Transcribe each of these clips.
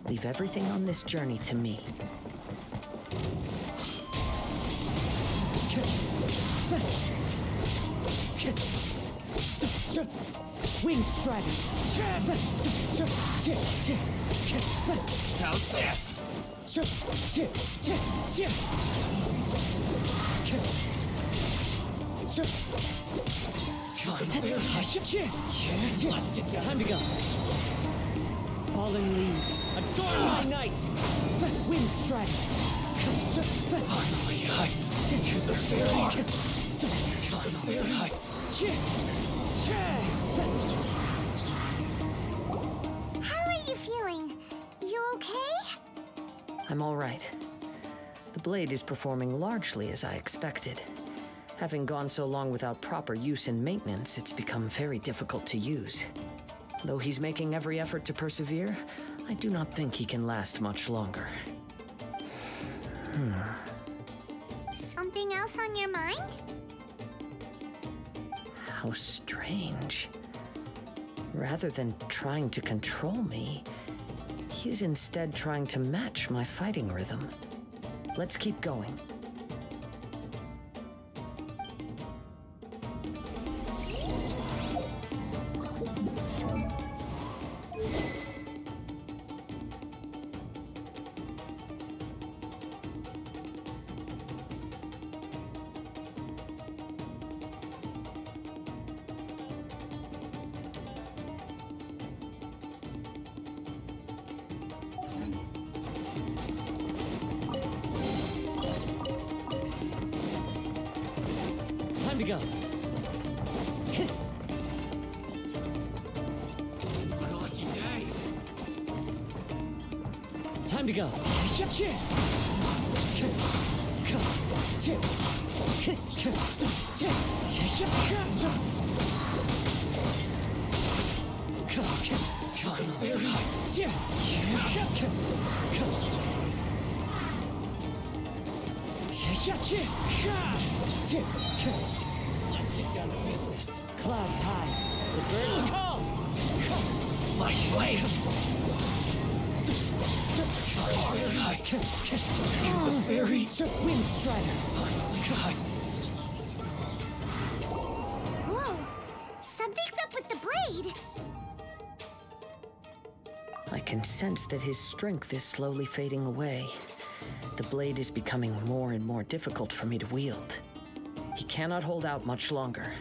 Leave everything on this journey to me. Wing Strider. How's this? Let's get down. Time to go. Fallen leaves. Adorn my night. Wind Strider. Finally, How are you feeling? You okay? I'm all right. The blade is performing largely as I expected. Having gone so long without proper use and maintenance, it's become very difficult to use. Though he's making every effort to persevere, I do not think he can last much longer. Something else on your mind? How strange. Rather than trying to control me, he's instead trying to match my fighting rhythm. Let's keep going. Time to go. It's my lucky day. Time to go. Let's get down to business. Clouds high. The birds call. My blade. Very Wind Strider. Whoa! Something's up with the blade! I can sense that his strength is slowly fading away. The blade is becoming more and more difficult for me to wield. He cannot hold out much longer.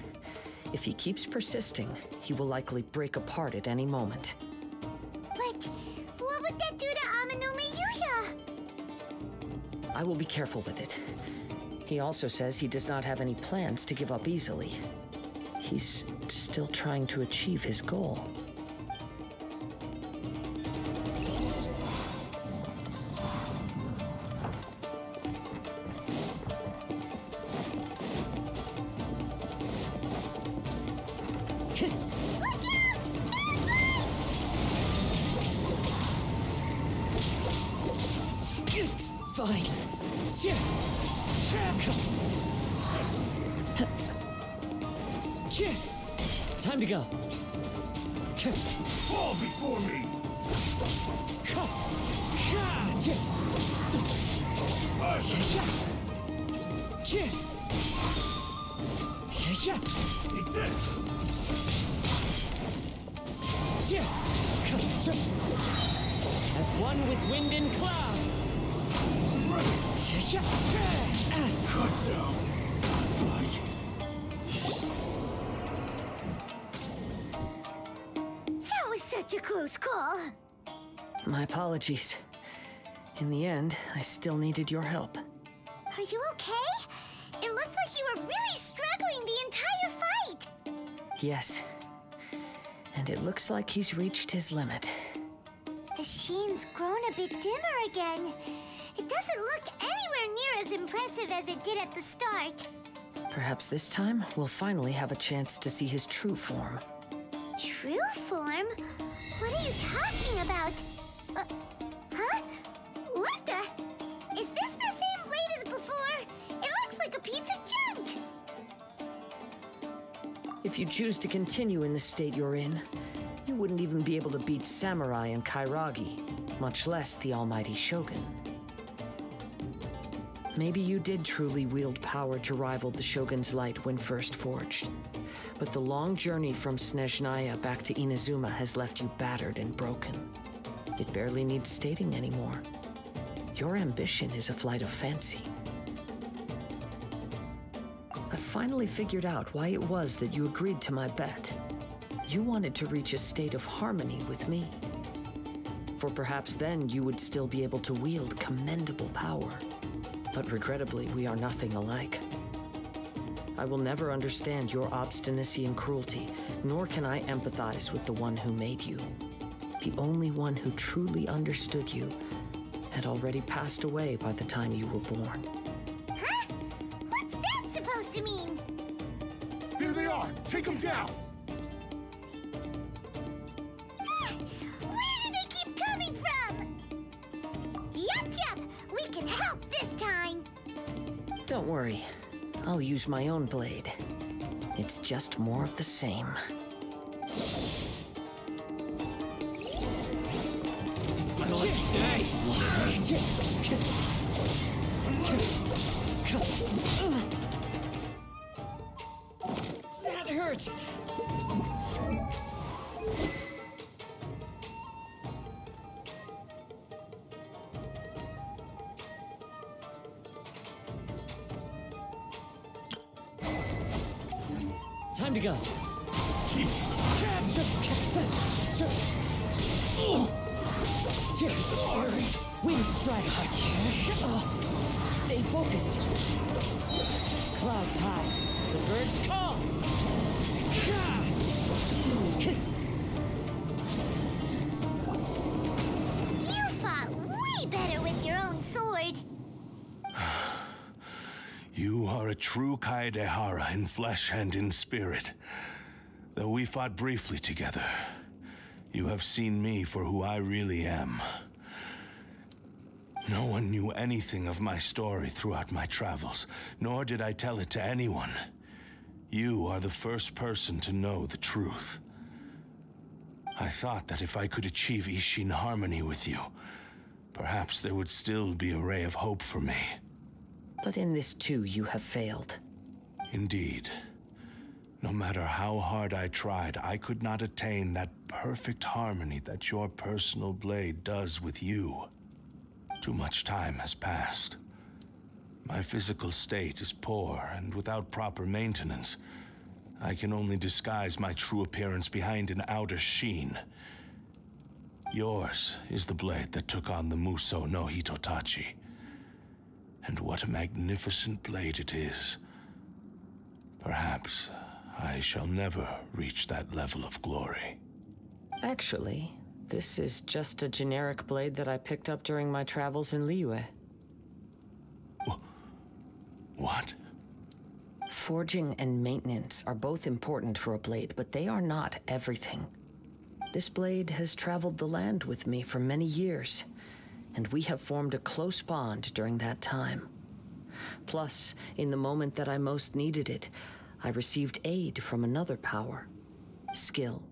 If he keeps persisting, he will likely break apart at any moment. But what would that do to Amanome Yuya? I will be careful with it. He also says he does not have any plans to give up easily. He's still trying to achieve his goal. Fine. Time to go. Fall before me. Eat this! As one with wind and cloud. Cut down. Like this. That was such a close call. My apologies. In the end, I still needed your help. Are you okay? It looked like you were really struggling the entire fight. Yes. And it looks like he's reached his limit. The sheen's grown a bit dimmer again. It doesn't look anywhere near as impressive as it did at the start. Perhaps this time, we'll finally have a chance to see his true form. True form? What are you talking about? Huh? What the? Is this the same blade as before? It looks like a piece of junk! If you choose to continue in the state you're in, you wouldn't even be able to beat Samurai and Kairagi, much less the almighty Shogun. Maybe you did truly wield power to rival the Shogun's light when first forged. But the long journey from Snezhnaya back to Inazuma has left you battered and broken. It barely needs stating anymore. Your ambition is a flight of fancy. I finally figured out why it was that you agreed to my bet. You wanted to reach a state of harmony with me. For perhaps then you would still be able to wield commendable power. But regrettably, we are nothing alike. I will never understand your obstinacy and cruelty, nor can I empathize with the one who made you. The only one who truly understood you had already passed away by the time you were born. Huh? What's that supposed to mean? Here they are! Take them down! Where do they keep coming from? Yup, we can help this time. Don't worry, I'll use my own blade. It's just more of the same. It's my lucky day. That hurt! Time to go. Wind strike. Stay focused. Clouds high. The birds call. You fought way better with your own sword. You are a true Kaedehara in flesh and in spirit. Though we fought briefly together, you have seen me for who I really am. No one knew anything of my story throughout my travels, nor did I tell it to anyone. You are the first person to know the truth. I thought that if I could achieve Ishin harmony with you, perhaps there would still be a ray of hope for me. But in this too, you have failed. Indeed. No matter how hard I tried, I could not attain that perfect harmony that your personal blade does with you. Too much time has passed. My physical state is poor, and without proper maintenance, I can only disguise my true appearance behind an outer sheen. Yours is the blade that took on the Muso no Hitotachi. And what a magnificent blade it is. Perhaps I shall never reach that level of glory. Actually, this is just a generic blade that I picked up during my travels in Liyue. What? Forging and maintenance are both important for a blade, but they are not everything. This blade has traveled the land with me for many years, and we have formed a close bond during that time. Plus, in the moment that I most needed it, I received aid from another power. Skill,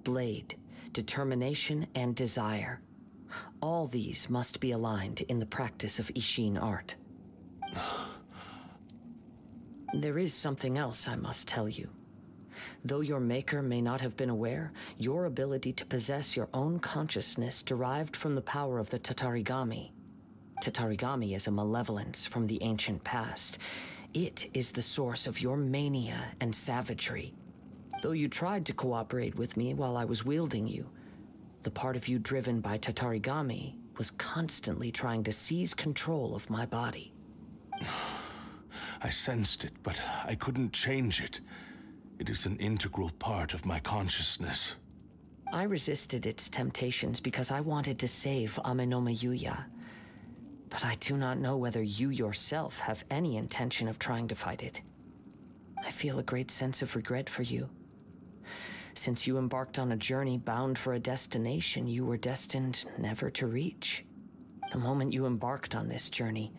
blade, determination, and desire. All these must be aligned in the practice of Ishin art. There is something else I must tell you. Though your maker may not have been aware, your ability to possess your own consciousness derived from the power of the Tatarigami. Tatarigami is a malevolence from the ancient past. It is the source of your mania and savagery. Though you tried to cooperate with me while I was wielding you, the part of you driven by Tatarigami was constantly trying to seize control of my body. I sensed it, but I couldn't change it. It is an integral part of my consciousness. I resisted its temptations because I wanted to save Amenoma Yuya. But I do not know whether you yourself have any intention of trying to fight it. I feel a great sense of regret for you. Since you embarked on a journey bound for a destination you were destined never to reach. The moment you embarked on this journey,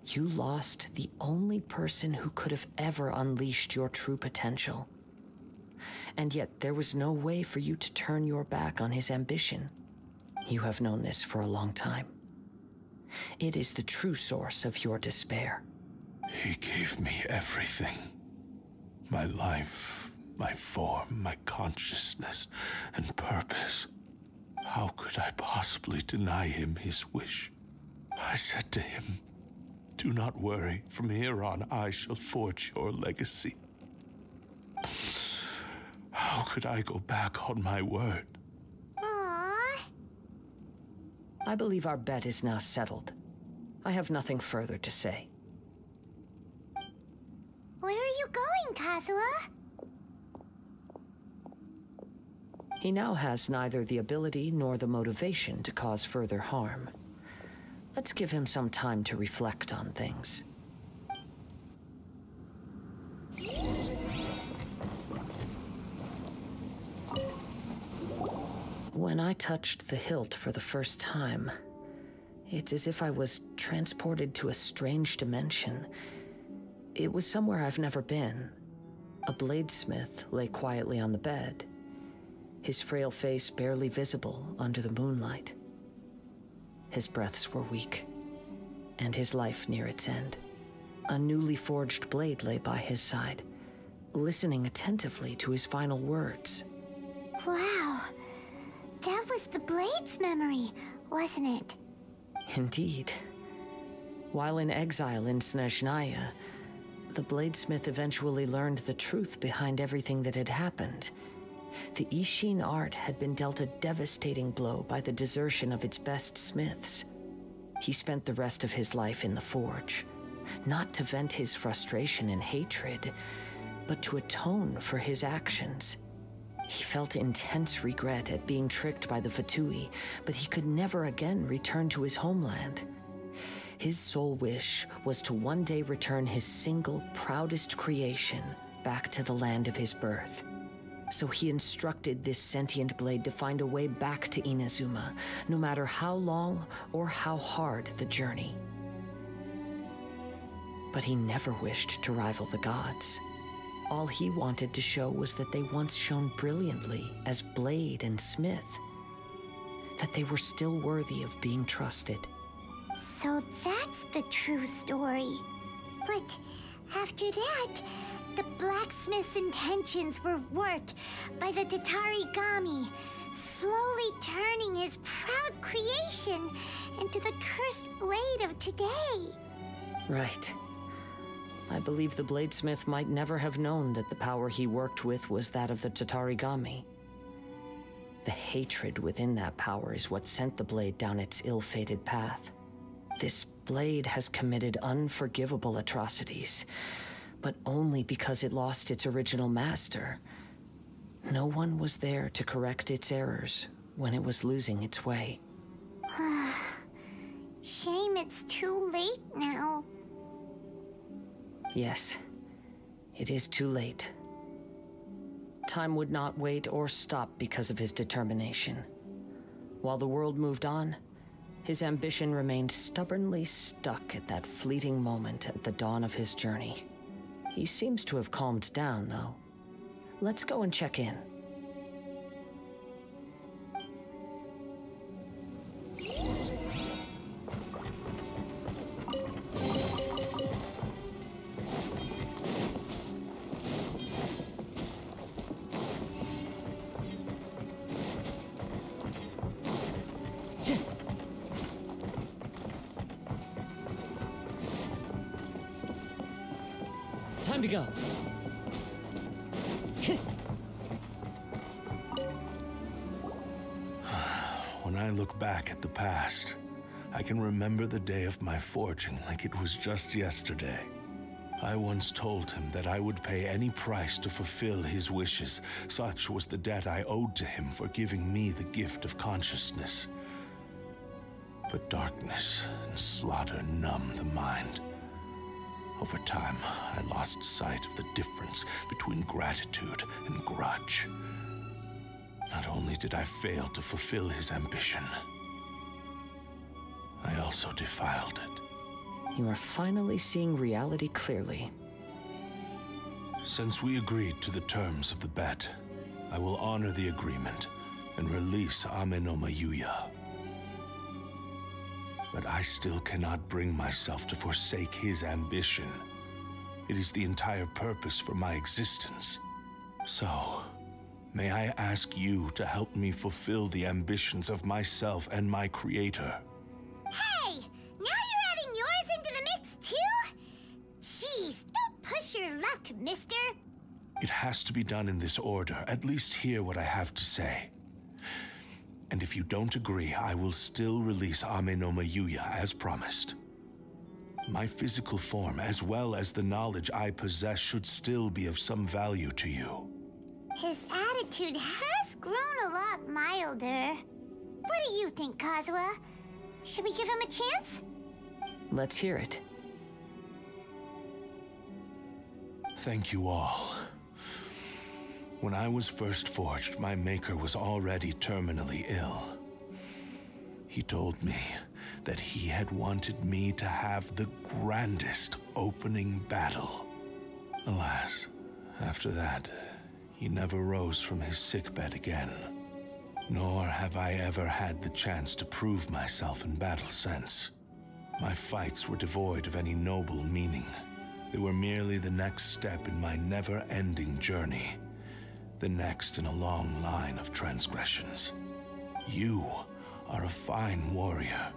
you lost the only person who could have ever unleashed your true potential. And yet there was no way for you to turn your back on his ambition. You have known this for a long time. It is the true source of your despair. He gave me everything. My life, my form, my consciousness, and purpose. How could I possibly deny him his wish? I said to him, "Do not worry. From here on, I shall forge your legacy." How could I go back on my word? Aww. I believe our bet is now settled. I have nothing further to say. Where are you going, Kazuha? He now has neither the ability nor the motivation to cause further harm. Let's give him some time to reflect on things. When I touched the hilt for the first time, it's as if I was transported to a strange dimension. It was somewhere I've never been. A bladesmith lay quietly on the bed, his frail face barely visible under the moonlight. His breaths were weak, and his life near its end. A newly forged blade lay by his side, listening attentively to his final words. Wow. That was the Blade's memory, wasn't it? Indeed. While in exile in Snezhnaya, the bladesmith eventually learned the truth behind everything that had happened. The Ishin art had been dealt a devastating blow by the desertion of its best smiths. He spent the rest of his life in the forge, not to vent his frustration and hatred, but to atone for his actions. He felt intense regret at being tricked by the Fatui, but he could never again return to his homeland. His sole wish was to one day return his single, proudest creation back to the land of his birth. So he instructed this sentient blade to find a way back to Inazuma, no matter how long or how hard the journey. But he never wished to rival the gods. All he wanted to show was that they once shone brilliantly as blade and smith, that they were still worthy of being trusted. So that's the true story. But after that, the blacksmith's intentions were worked by the Tatarigami, slowly turning his proud creation into the cursed blade of today. Right. I believe the bladesmith might never have known that the power he worked with was that of the Tatarigami. The hatred within that power is what sent the blade down its ill-fated path. This blade has committed unforgivable atrocities, but only because it lost its original master. No one was there to correct its errors when it was losing its way. Shame it's too late now. Yes, it is too late. Time would not wait or stop because of his determination. While the world moved on, his ambition remained stubbornly stuck at that fleeting moment at the dawn of his journey. He seems to have calmed down, though. Let's go and check in. Time to go. When I look back at the past, I can remember the day of my forging like it was just yesterday. I once told him that I would pay any price to fulfill his wishes. Such was the debt I owed to him for giving me the gift of consciousness. But darkness and slaughter numb the mind. Over time, I lost sight of the difference between gratitude and grudge. Not only did I fail to fulfill his ambition, I also defiled it. You are finally seeing reality clearly. Since we agreed to the terms of the bet, I will honor the agreement and release Ame no Mayuya. But I still cannot bring myself to forsake his ambition. It is the entire purpose for my existence. So, may I ask you to help me fulfill the ambitions of myself and my creator? Hey! Now you're adding yours into the mix, too? Jeez, don't push your luck, mister. It has to be done in this order. At least hear what I have to say. And if you don't agree, I will still release Ame no Mayuya as promised. My physical form, as well as the knowledge I possess, should still be of some value to you. His attitude has grown a lot milder. What do you think, Kazuha? Should we give him a chance? Let's hear it. Thank you all. When I was first forged, my maker was already terminally ill. He told me that he had wanted me to have the grandest opening battle. Alas, after that, he never rose from his sickbed again. Nor have I ever had the chance to prove myself in battle since. My fights were devoid of any noble meaning. They were merely the next step in my never-ending journey. The next in a long line of transgressions. You are a fine warrior.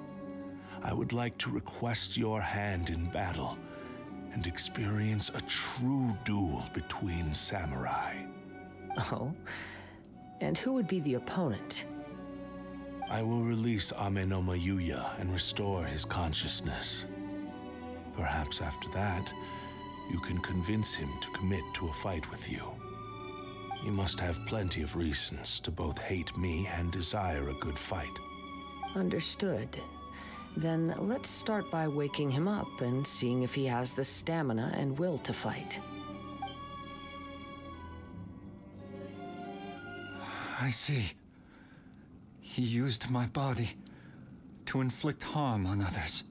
I would like to request your hand in battle and experience a true duel between samurai. Oh? And who would be the opponent? I will release Ame no Mayuya and restore his consciousness. Perhaps after that, you can convince him to commit to a fight with you. He must have plenty of reasons to both hate me and desire a good fight. Understood. Then let's start by waking him up and seeing if he has the stamina and will to fight. I see. He used my body to inflict harm on others.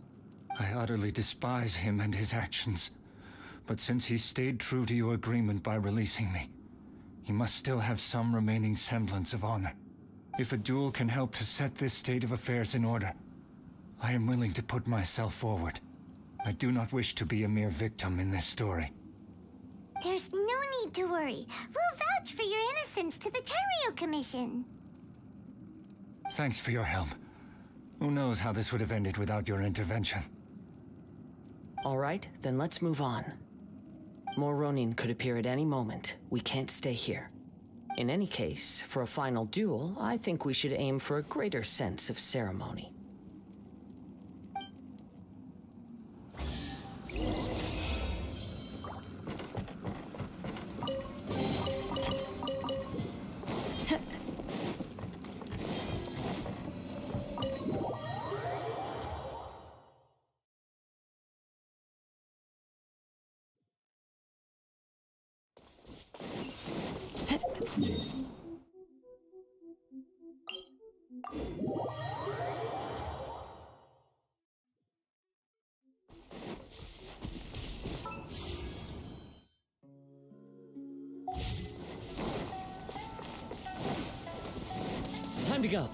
I utterly despise him and his actions. But since he stayed true to your agreement by releasing me, he must still have some remaining semblance of honor. If a duel can help to set this state of affairs in order, I am willing to put myself forward. I do not wish to be a mere victim in this story. There's no need to worry. We'll vouch for your innocence to the Terrio Commission. Thanks for your help. Who knows how this would have ended without your intervention? All right, then let's move on. More Ronin could appear at any moment. We can't stay here. In any case, for a final duel, I think we should aim for a greater sense of ceremony. Time to go.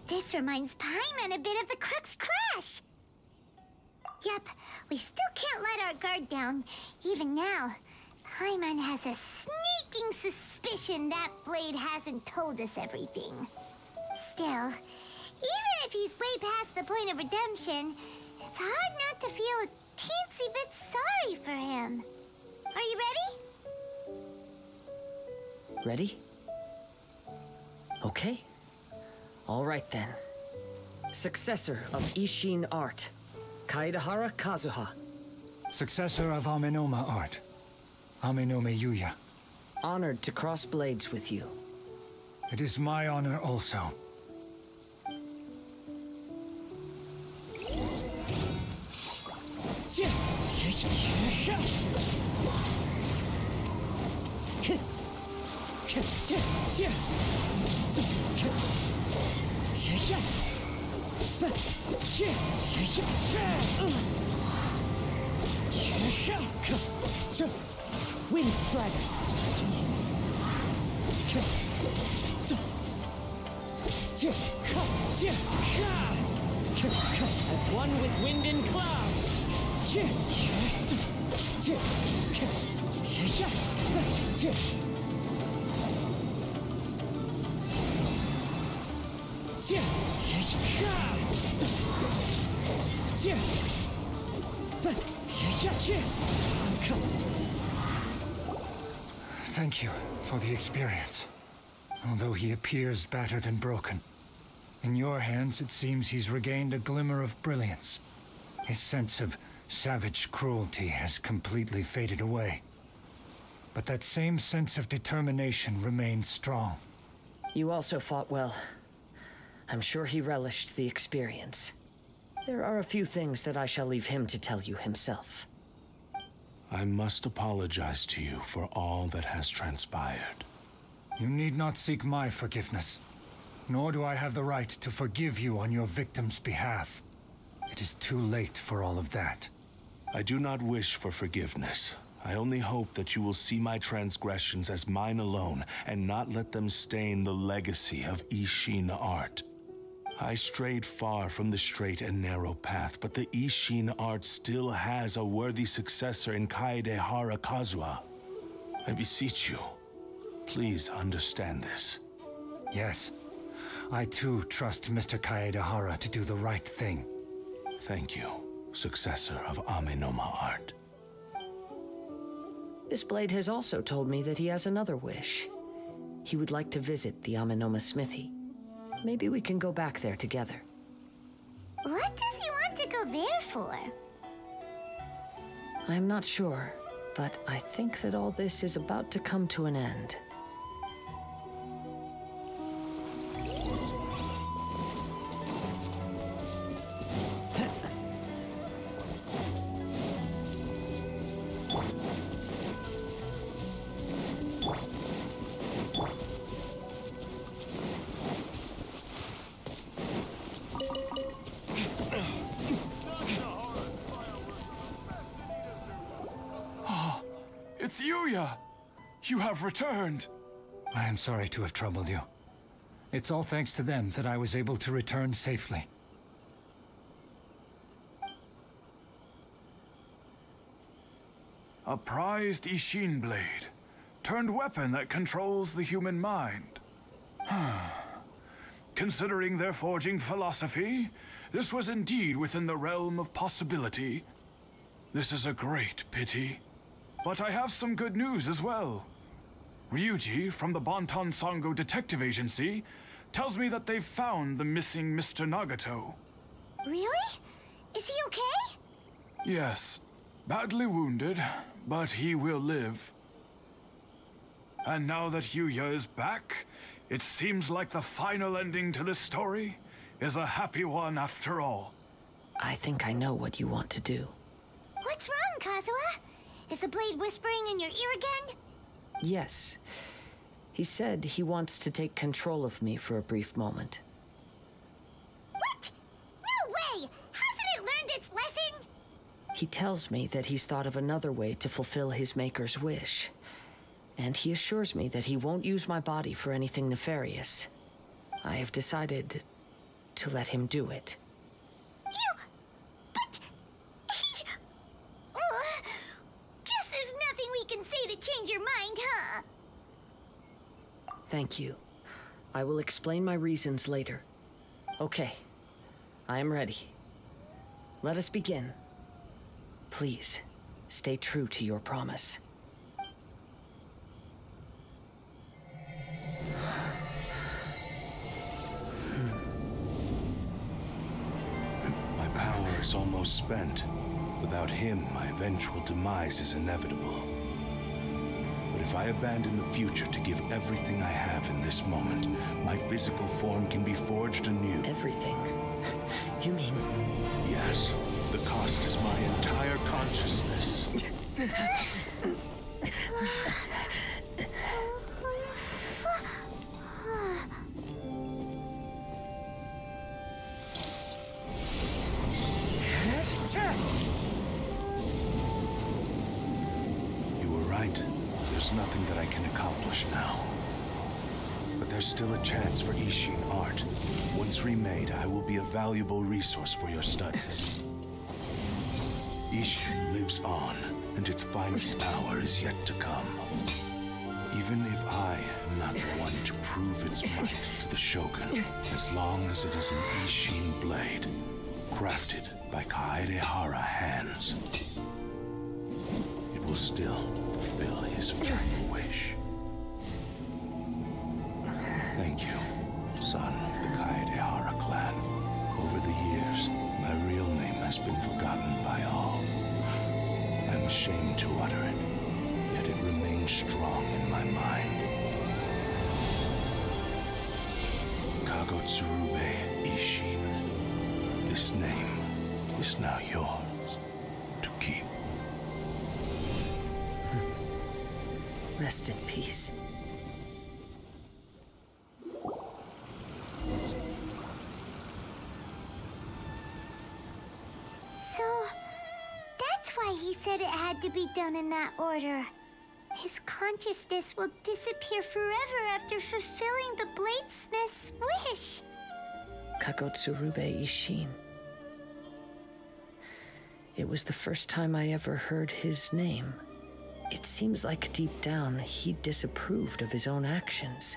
This reminds Paimon a bit of the Crux Clash. Yep, we still can't let our guard down. Even now, Paimon has a sneaking suspicion that Blade hasn't told us everything. Still, even if he's way past the point of redemption, It's hard not to feel a teensy bit sorry for him. Are you ready? Ready? Okay. All right then. Successor of Ishin art, Kaedahara Kazuha. Successor of Amenoma art, Amenome Yuya. Honored to cross blades with you. It is my honor also. Wind Strider. As one with wind and cloud. Thank you for the experience. Although he appears battered and broken, in your hands it seems he's regained a glimmer of brilliance. His sense of savage cruelty has completely faded away. But that same sense of determination remains strong. You also fought well. I'm sure he relished the experience. There are a few things that I shall leave him to tell you himself. I must apologize to you for all that has transpired. You need not seek my forgiveness, nor do I have the right to forgive you on your victim's behalf. It is too late for all of that. I do not wish for forgiveness. I only hope that you will see my transgressions as mine alone and not let them stain the legacy of Ishin art. I strayed far from the straight and narrow path, but the Ishin art still has a worthy successor in Kaedehara Kazuha. I beseech you, please understand this. Yes, I too trust Mr. Kaedehara to do the right thing. Thank you, successor of Amenoma art. This blade has also told me that he has another wish. He would like to visit the Amenoma smithy. Maybe we can go back there together. What does he want to go there for? I'm not sure, but I think that all this is about to come to an end. It's Yuya! You have returned! I am sorry to have troubled you. It's all thanks to them that I was able to return safely. A prized Ishin blade, turned weapon that controls the human mind. Considering their forging philosophy, this was indeed within the realm of possibility. This is a great pity. But I have some good news as well. Ryuji from the Bantan Sango Detective Agency tells me that they've found the missing Mr. Nagato. Really? Is he okay? Yes, badly wounded, but he will live. And now that Yuya is back, it seems like the final ending to this story is a happy one after all. I think I know what you want to do. What's wrong, Kazuha? Is the blade whispering in your ear again? Yes. He said he wants to take control of me for a brief moment. What? No way! Hasn't it learned its lesson? He tells me that he's thought of another way to fulfill his maker's wish. And he assures me that he won't use my body for anything nefarious. I have decided to let him do it. Guess there's nothing we can say to change your mind, huh? Thank you. I will explain my reasons later. Okay. I am ready. Let us begin. Please, stay true to your promise. My power is almost spent. Without him, my eventual demise is inevitable. But if I abandon the future to give everything I have in this moment, my physical form can be forged anew. Everything? You mean... Yes. The cost is my entire consciousness. You were right. There's nothing that I can accomplish now. But there's still a chance for Ishin art. Once remade, I will be a valuable resource for your studies. Ishin lives on, and its finest hour is yet to come. Even if I am not the one to prove its might to the Shogun, as long as it is an Ishin blade, crafted by Kaedehara hands, it will still fulfill his final wish. Thank you, son of the Kaedehara clan. Over the years, my real name has been forgotten by all. I'm ashamed to utter it, yet it remains strong in my mind. Kagotsurube Ishin. This name is now yours to keep. Rest in peace. So, that's why he said it had to be done in that order. His consciousness will disappear forever after fulfilling the bladesmith's wish. Kagotsurube Ishin. It was the first time I ever heard his name. It seems like deep down he disapproved of his own actions,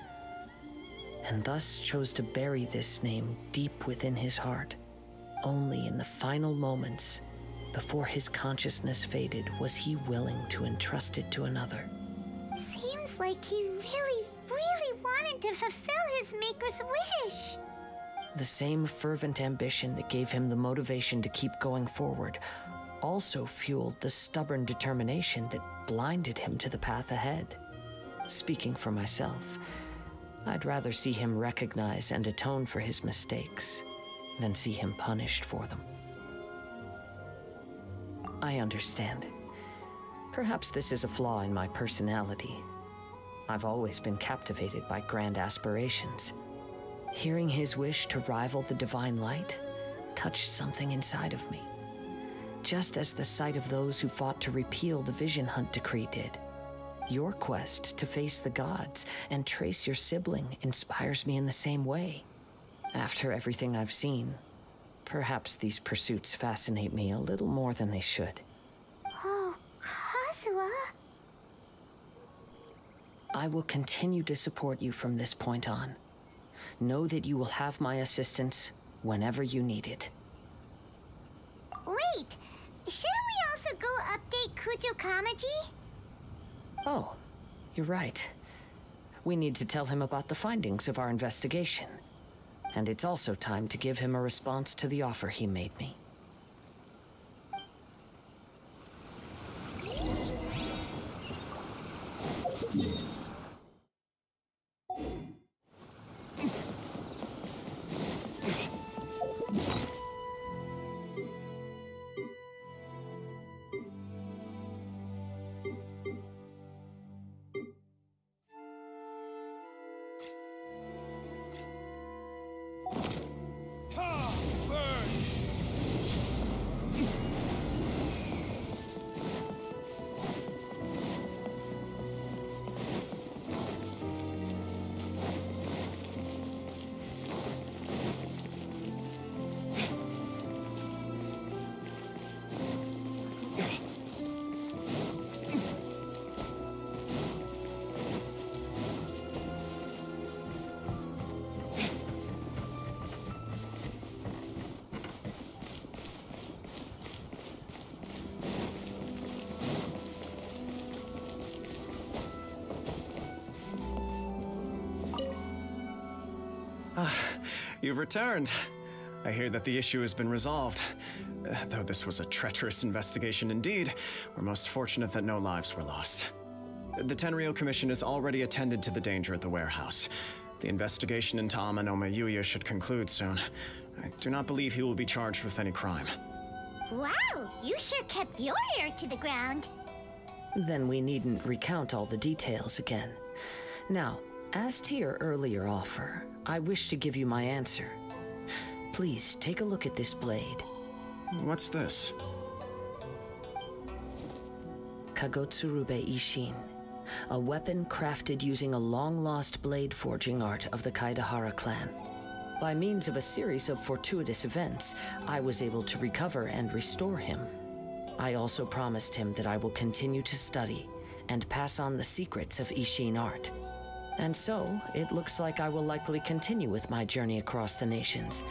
and thus chose to bury this name deep within his heart. Only in the final moments, before his consciousness faded, was he willing to entrust it to another. Seems like he really, really wanted to fulfill his maker's wish. The same fervent ambition that gave him the motivation to keep going forward also fueled the stubborn determination that blinded him to the path ahead. Speaking for myself, I'd rather see him recognize and atone for his mistakes than see him punished for them. I understand. Perhaps this is a flaw in my personality. I've always been captivated by grand aspirations. Hearing his wish to rival the divine light touched something inside of me, just as the sight of those who fought to repeal the Vision Hunt decree did. Your quest to face the gods and trace your sibling inspires me in the same way. After everything I've seen, perhaps these pursuits fascinate me a little more than they should. Oh, Kazuha. I will continue to support you from this point on. Know that you will have my assistance whenever you need it. Wait, shouldn't we also go update Kujo Kamaji? Oh, you're right. We need to tell him about the findings of our investigation. And it's also time to give him a response to the offer he made me. You've returned. I hear that the issue has been resolved. Though this was a treacherous investigation indeed, we're most fortunate that no lives were lost. The Tenryou Commission has already attended to the danger at the warehouse. The investigation into Amanome Yuya should conclude soon. I do not believe he will be charged with any crime. Wow, you sure kept your ear to the ground. Then we needn't recount all the details again. Now, as to your earlier offer, I wish to give you my answer. Please take a look at this blade. What's this? Kagotsurube Ishin, a weapon crafted using a long-lost blade forging art of the Kaidahara clan. By means of a series of fortuitous events, I was able to recover and restore him. I also promised him that I will continue to study and pass on the secrets of Ishin art. And so, it looks like I will likely continue with my journey across the nations,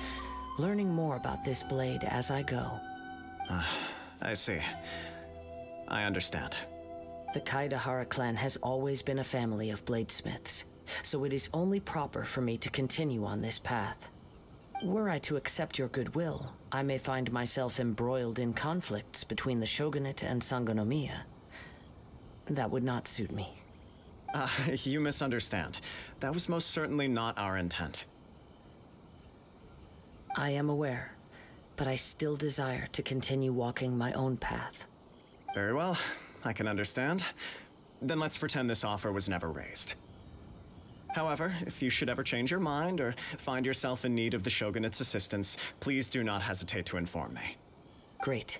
learning more about this blade as I go. I see. I understand. The Kaidahara clan has always been a family of bladesmiths, so it is only proper for me to continue on this path. Were I to accept your goodwill, I may find myself embroiled in conflicts between the shogunate and Sangonomiya. That would not suit me. You misunderstand. That was most certainly not our intent. I am aware, but I still desire to continue walking my own path. Very well. I can understand. Then let's pretend this offer was never raised. However, if you should ever change your mind or find yourself in need of the Shogunate's assistance, please do not hesitate to inform me. Great.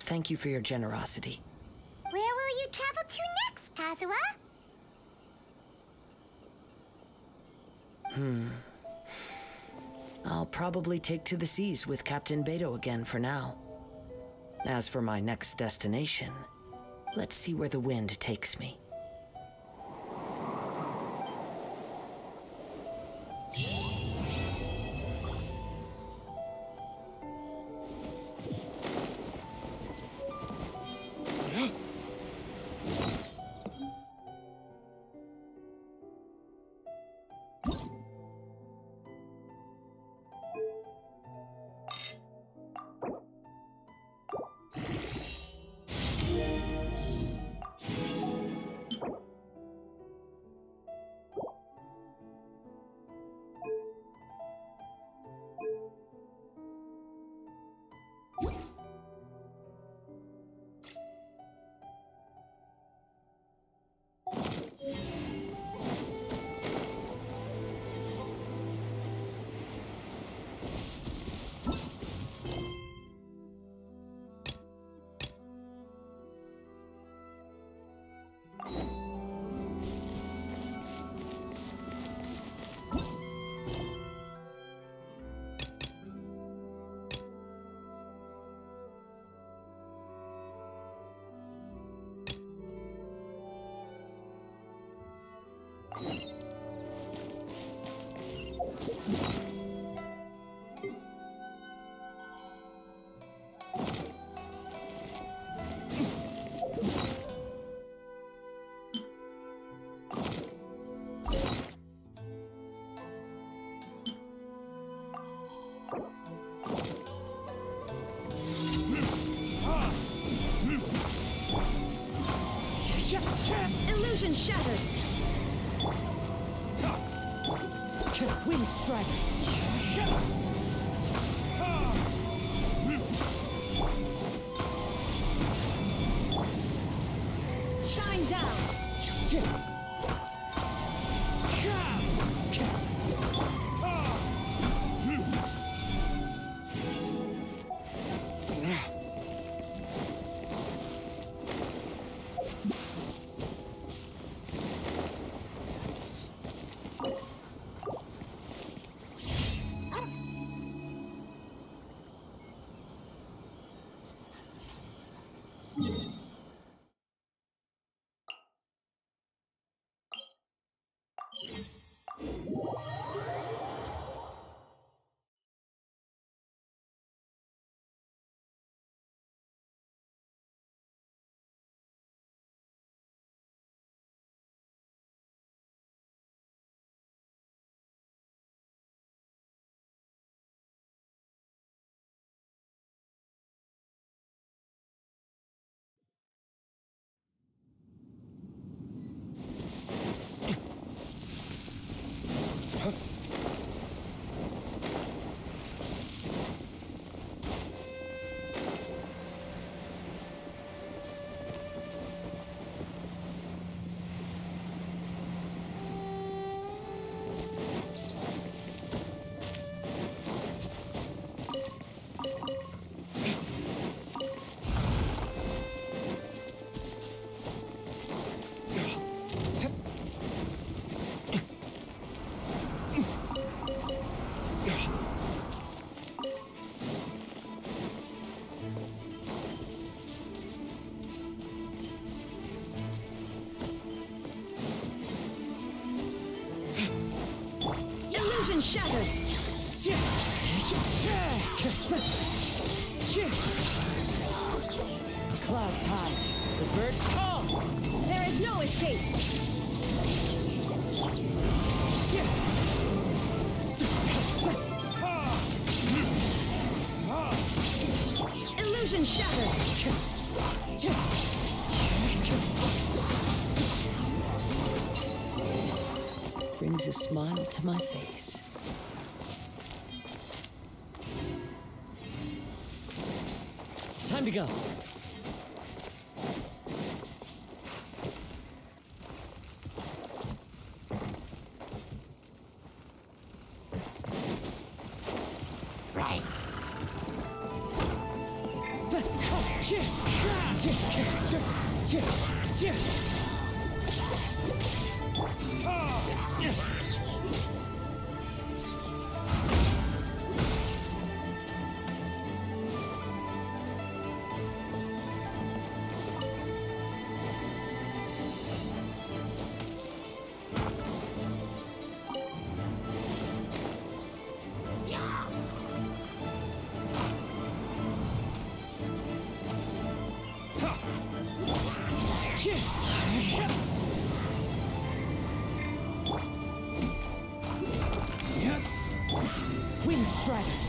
Thank you for your generosity. Where will you travel to next, Kazuha? I'll probably take to the seas with Captain Beto again for now. As for my next destination, let's see where the wind takes me. Illusion shattered! Wind strike! Shine down! Illusion shattered! Clouds high, the birds call! There is no escape! Illusion shattered! Brings a smile to my face. Time to go. Right. Wind Strider!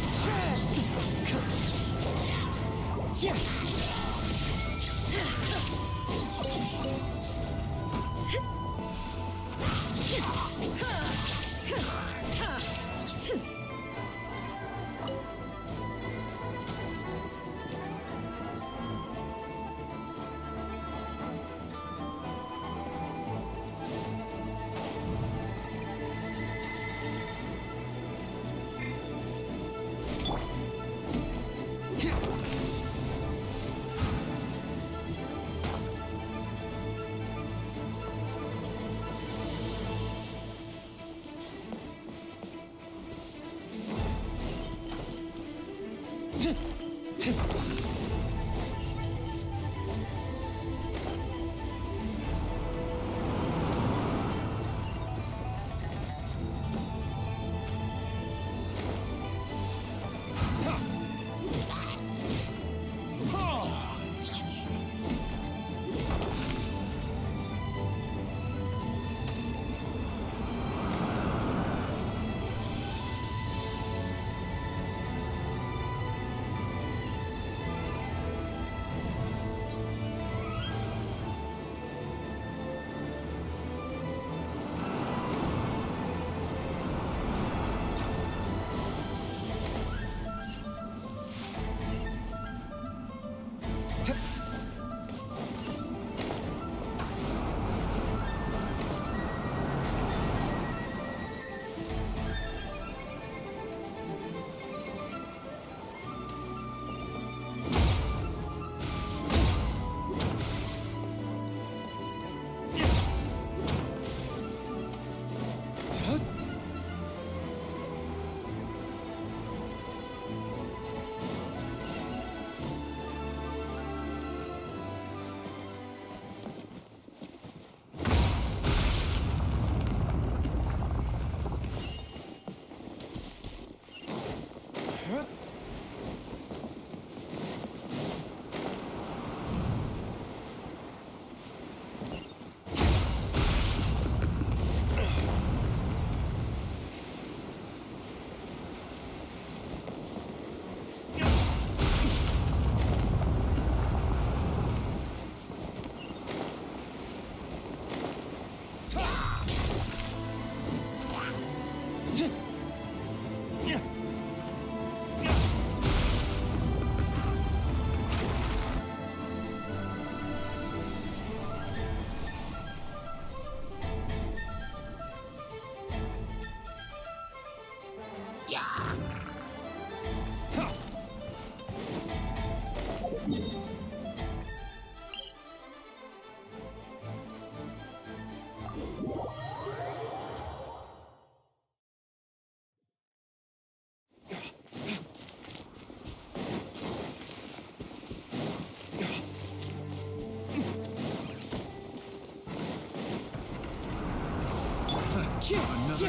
As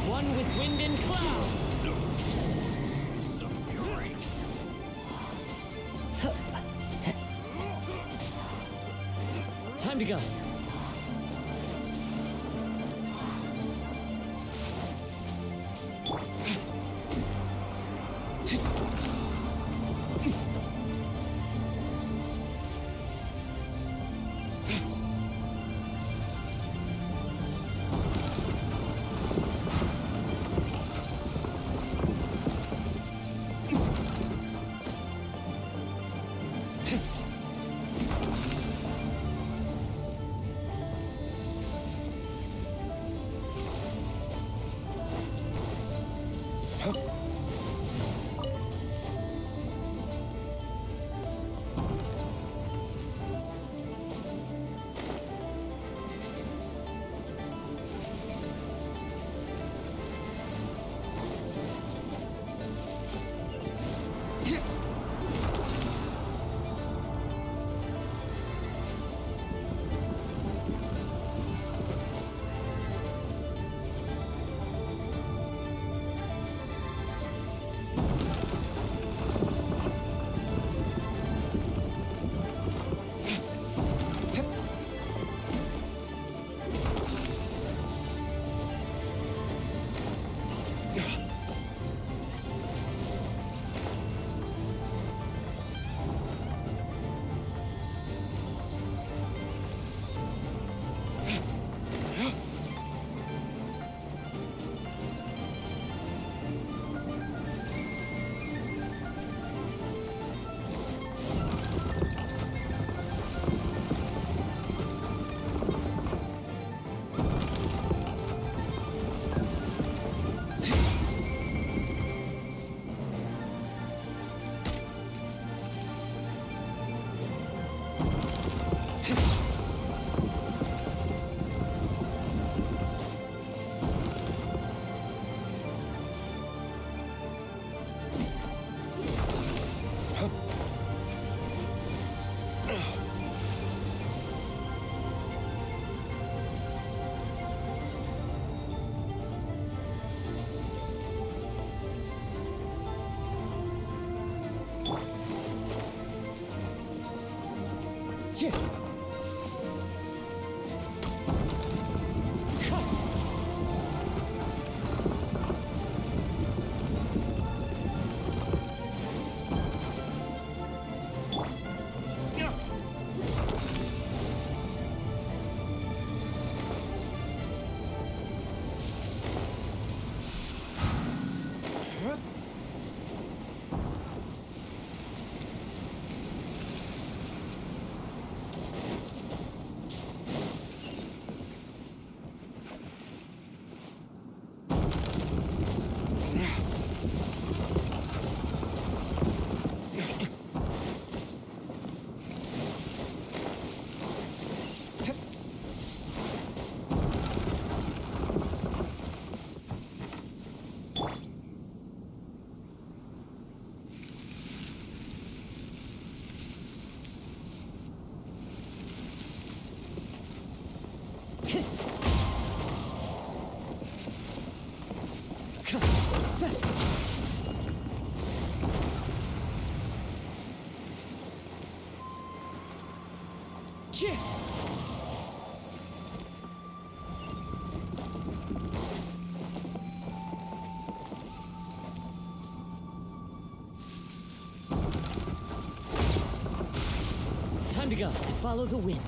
one with wind and cloud. Time to go. Time to go. Follow the wind.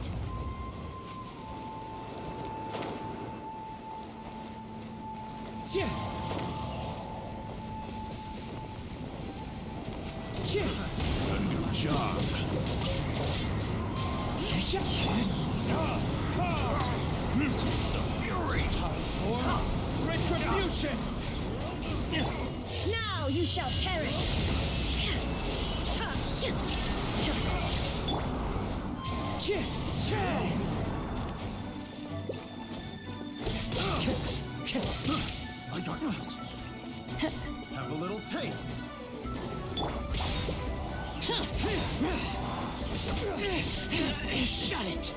A new job. Some fury. Time for retribution. Now you shall perish! I got you. Have a little taste. Shut it!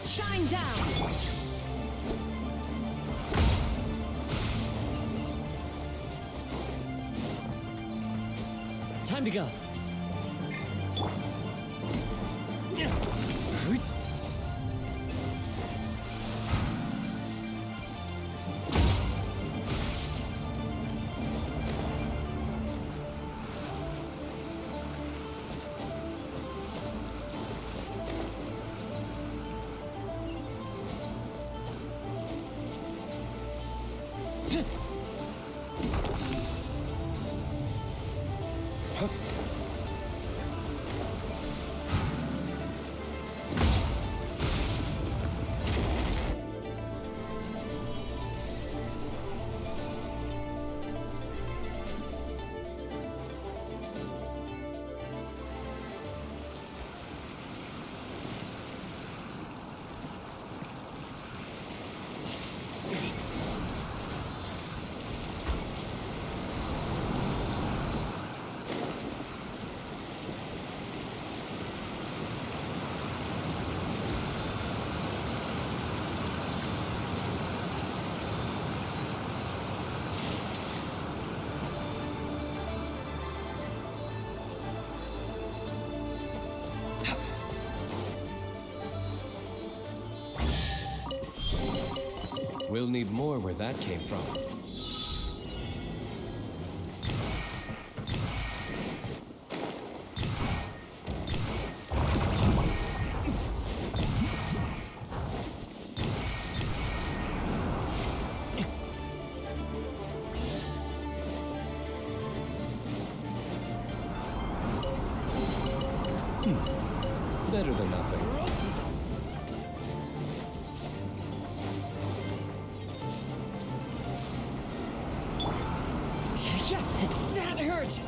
Shine down! Time to go. We'll need more where that came from. Better than nothing. That hurts!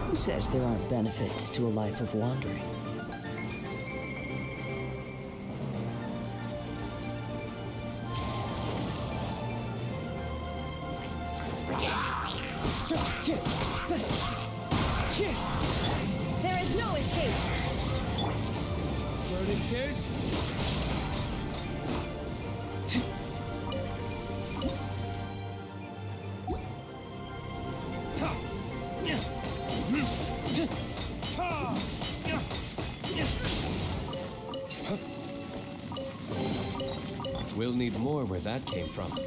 Who says there aren't benefits to a life of wandering? There is no escape! Burning tears? We'll need more where that came from.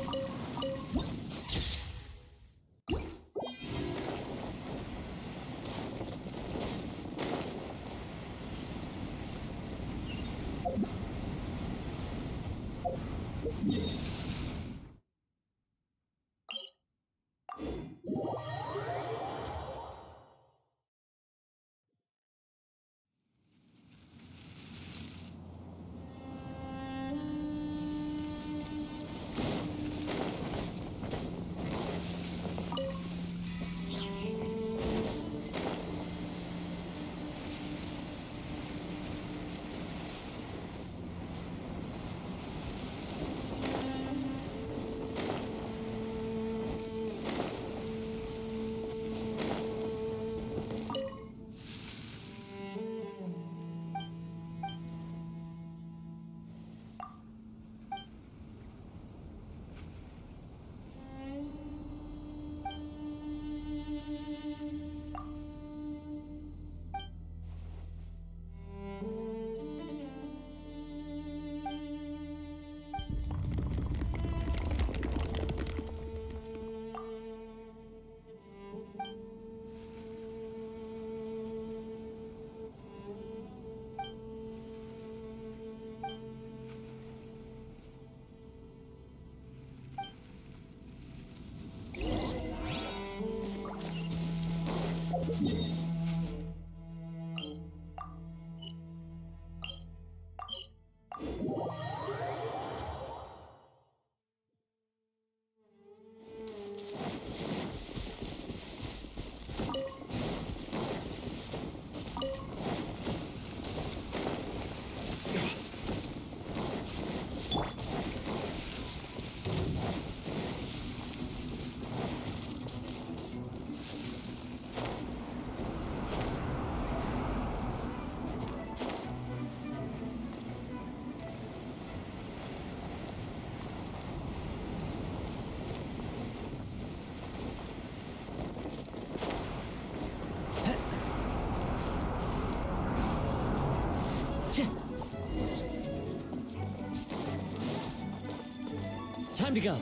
Time to go.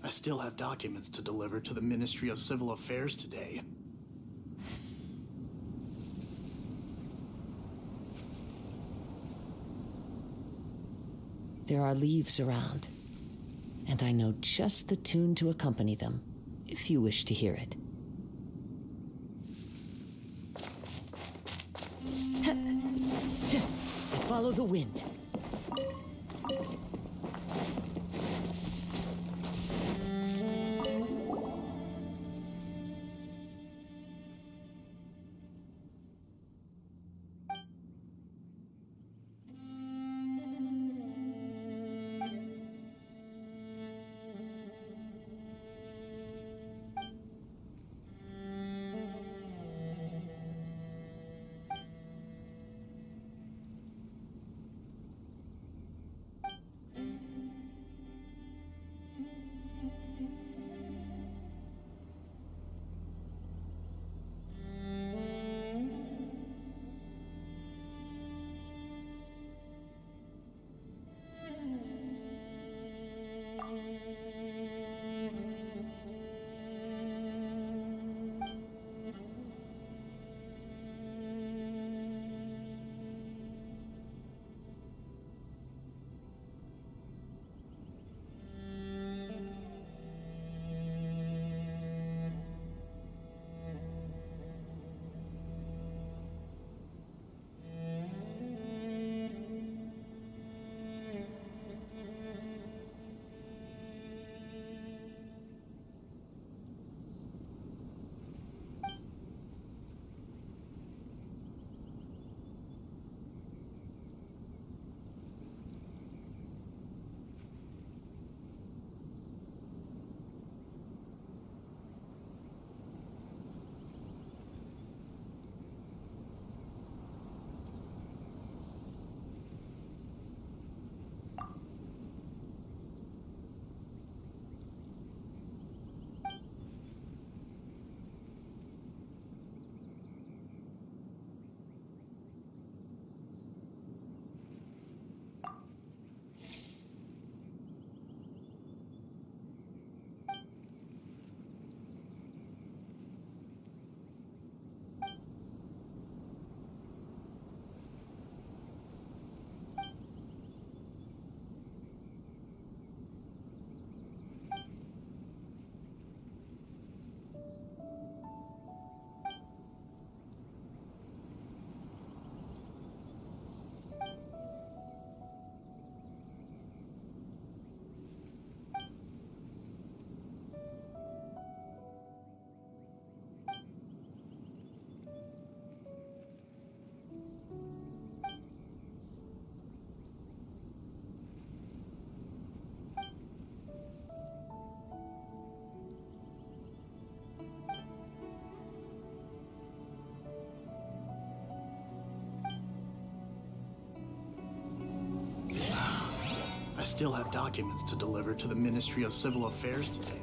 I still have documents to deliver to the Ministry of Civil Affairs today. There are leaves around, and I know just the tune to accompany them, if you wish to hear it. Follow the wind. still have documents to deliver to the Ministry of Civil Affairs today.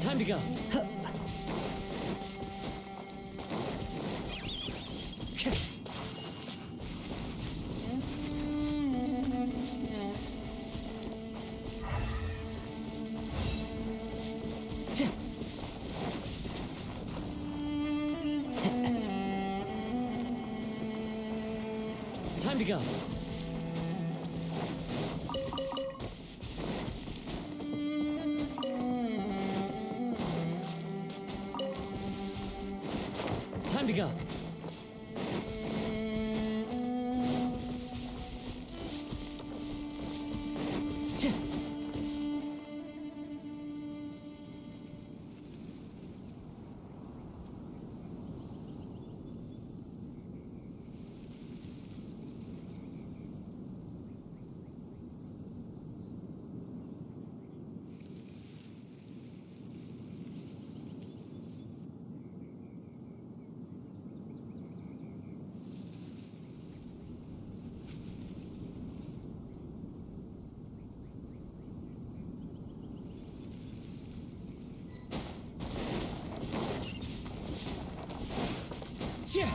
Time to go. Time to go. Time to go. Yeah.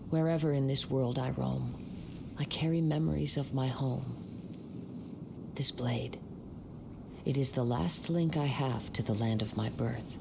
Wherever in this world I roam, I carry memories of my home. This blade, it is the last link I have to the land of my birth.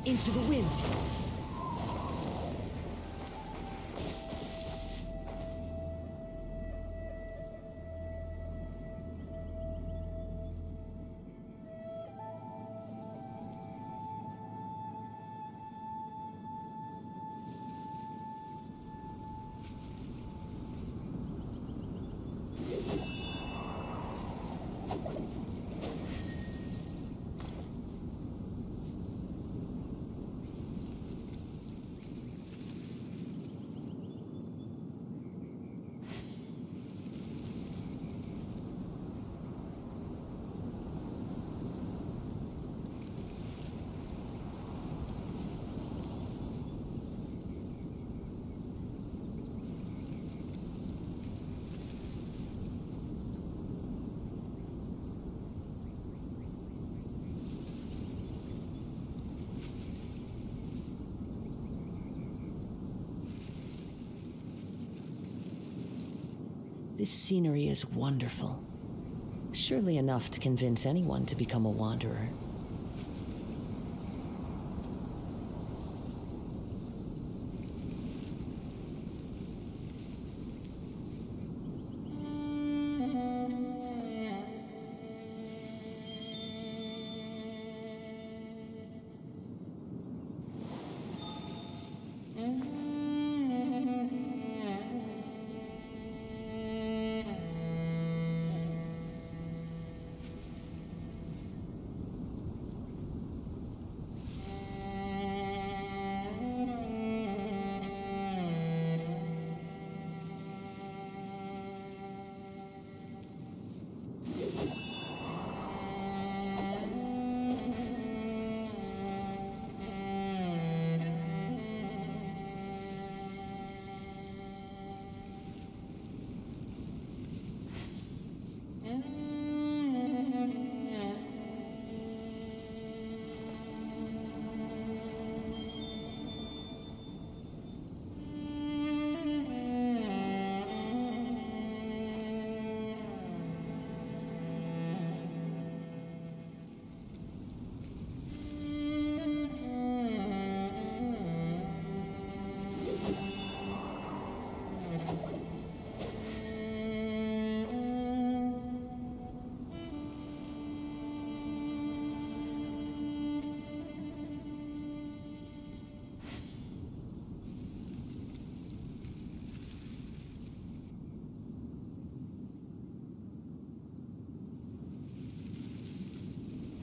Into the wind. This scenery is wonderful. Surely enough to convince anyone to become a wanderer.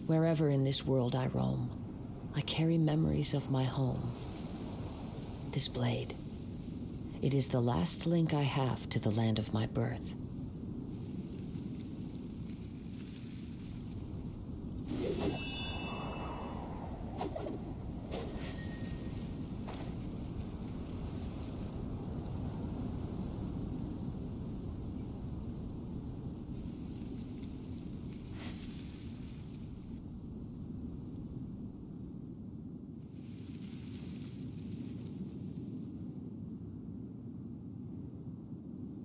Wherever in this world I roam, I carry memories of my home. This blade. It is the last link I have to the land of my birth.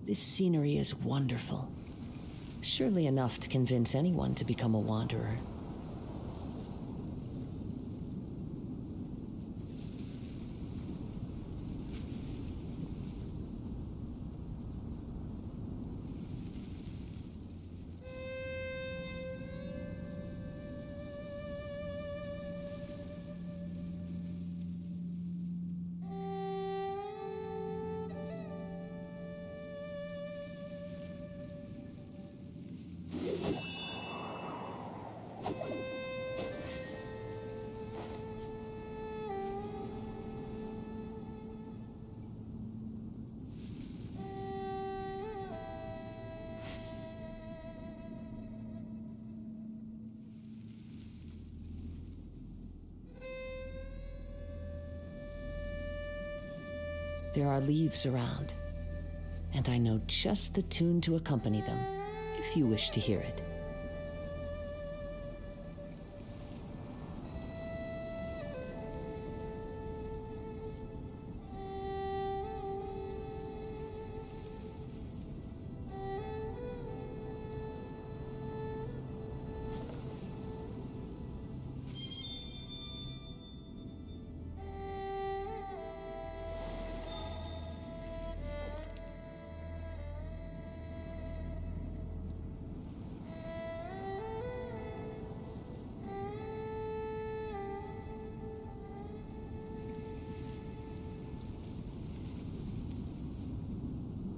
This scenery is wonderful. Surely enough to convince anyone to become a wanderer. There are leaves around, and I know just the tune to accompany them, if you wish to hear it.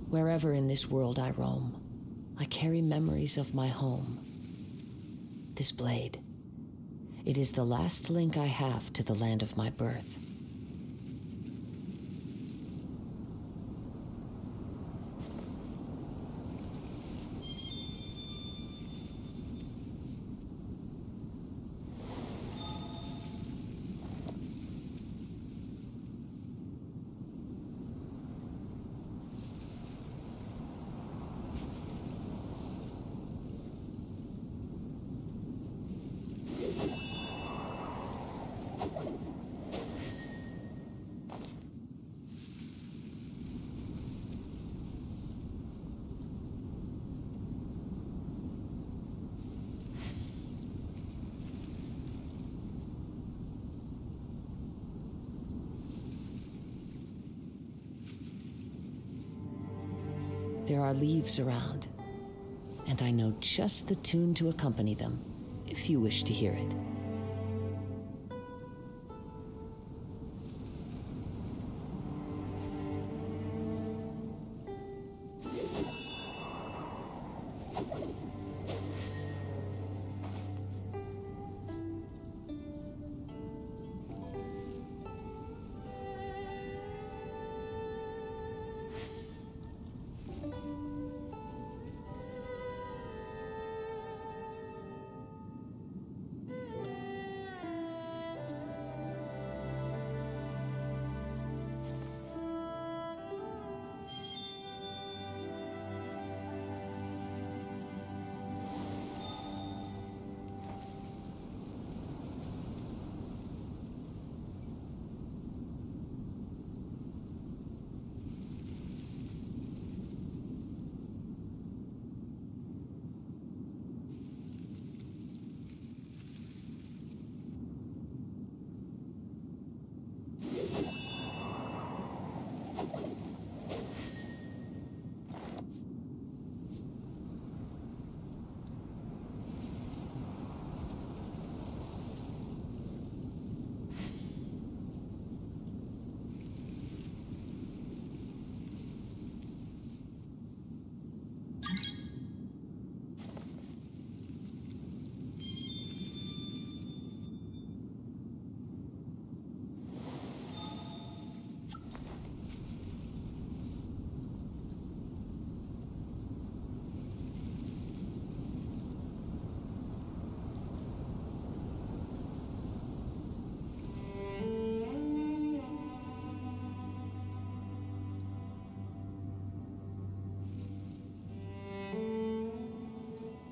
Wherever in this world I roam, I carry memories of my home. This blade. It is the last link I have to the land of my birth. There are leaves around, and I know just the tune to accompany them, if you wish to hear it.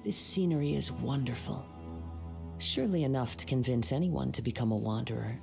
This scenery is wonderful. Surely enough to convince anyone to become a wanderer.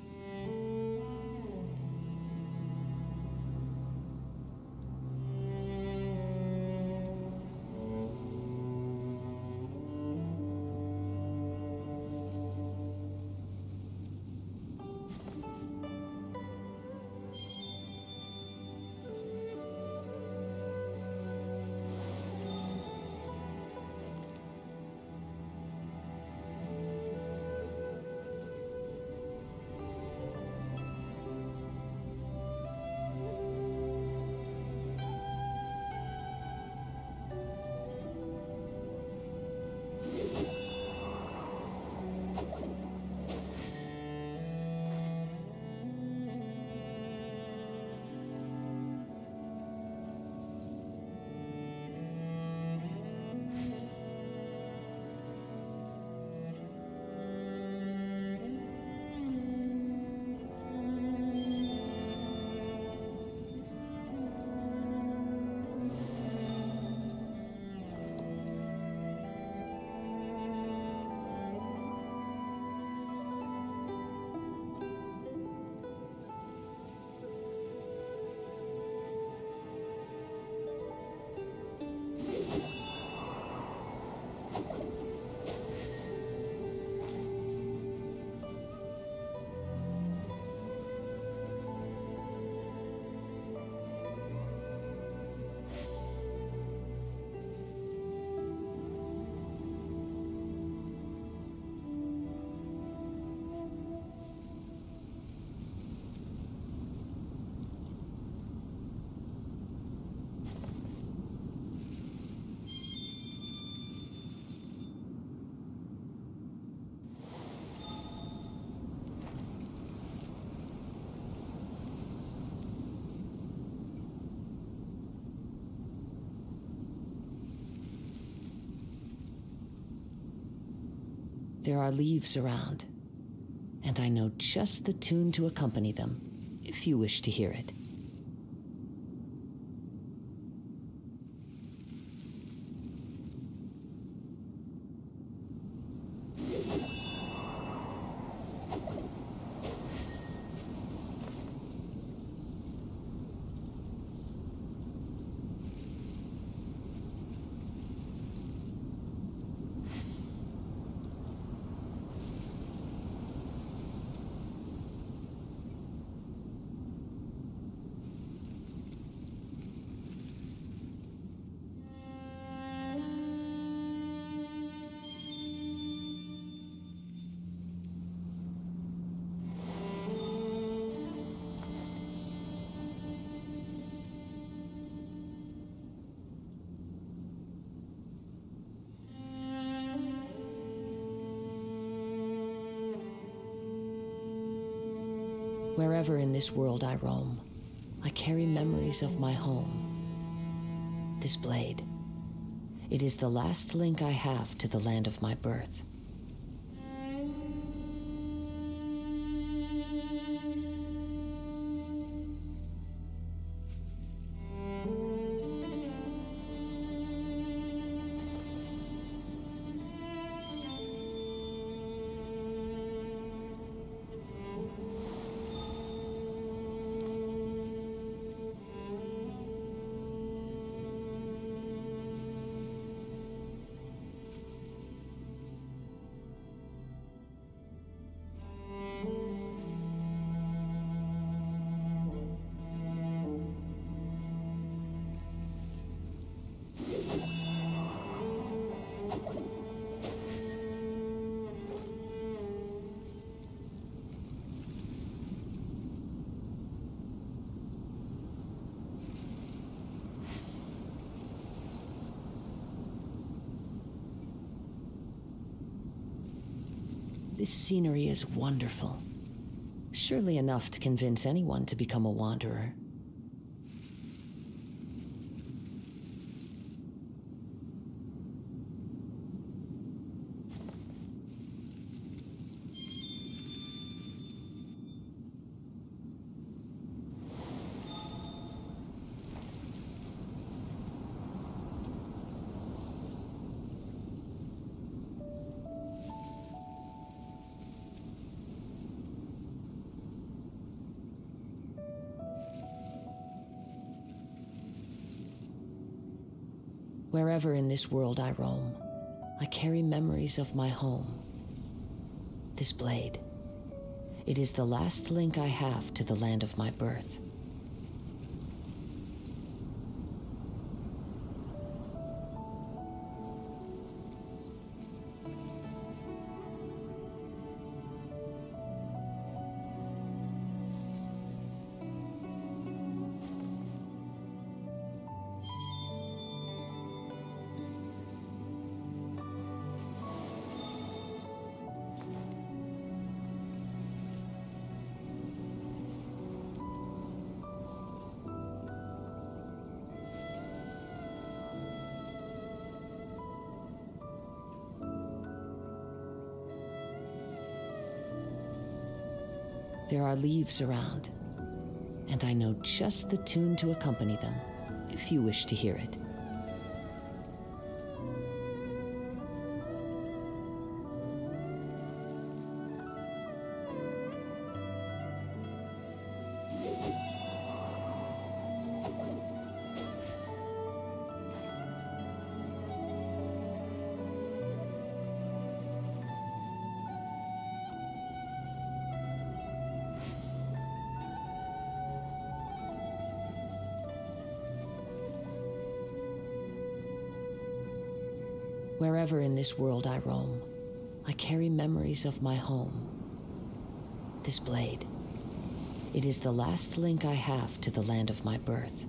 There are leaves around, and I know just the tune to accompany them, if you wish to hear it. Wherever in this world I roam, I carry memories of my home. This blade, it is the last link I have to the land of my birth. This scenery is wonderful. Surely enough to convince anyone to become a wanderer. Wherever in this world I roam, I carry memories of my home. This blade, it is the last link I have to the land of my birth. There are leaves around, and I know just the tune to accompany them, if you wish to hear it. Wherever in this world I roam, I carry memories of my home. This blade, it is the last link I have to the land of my birth.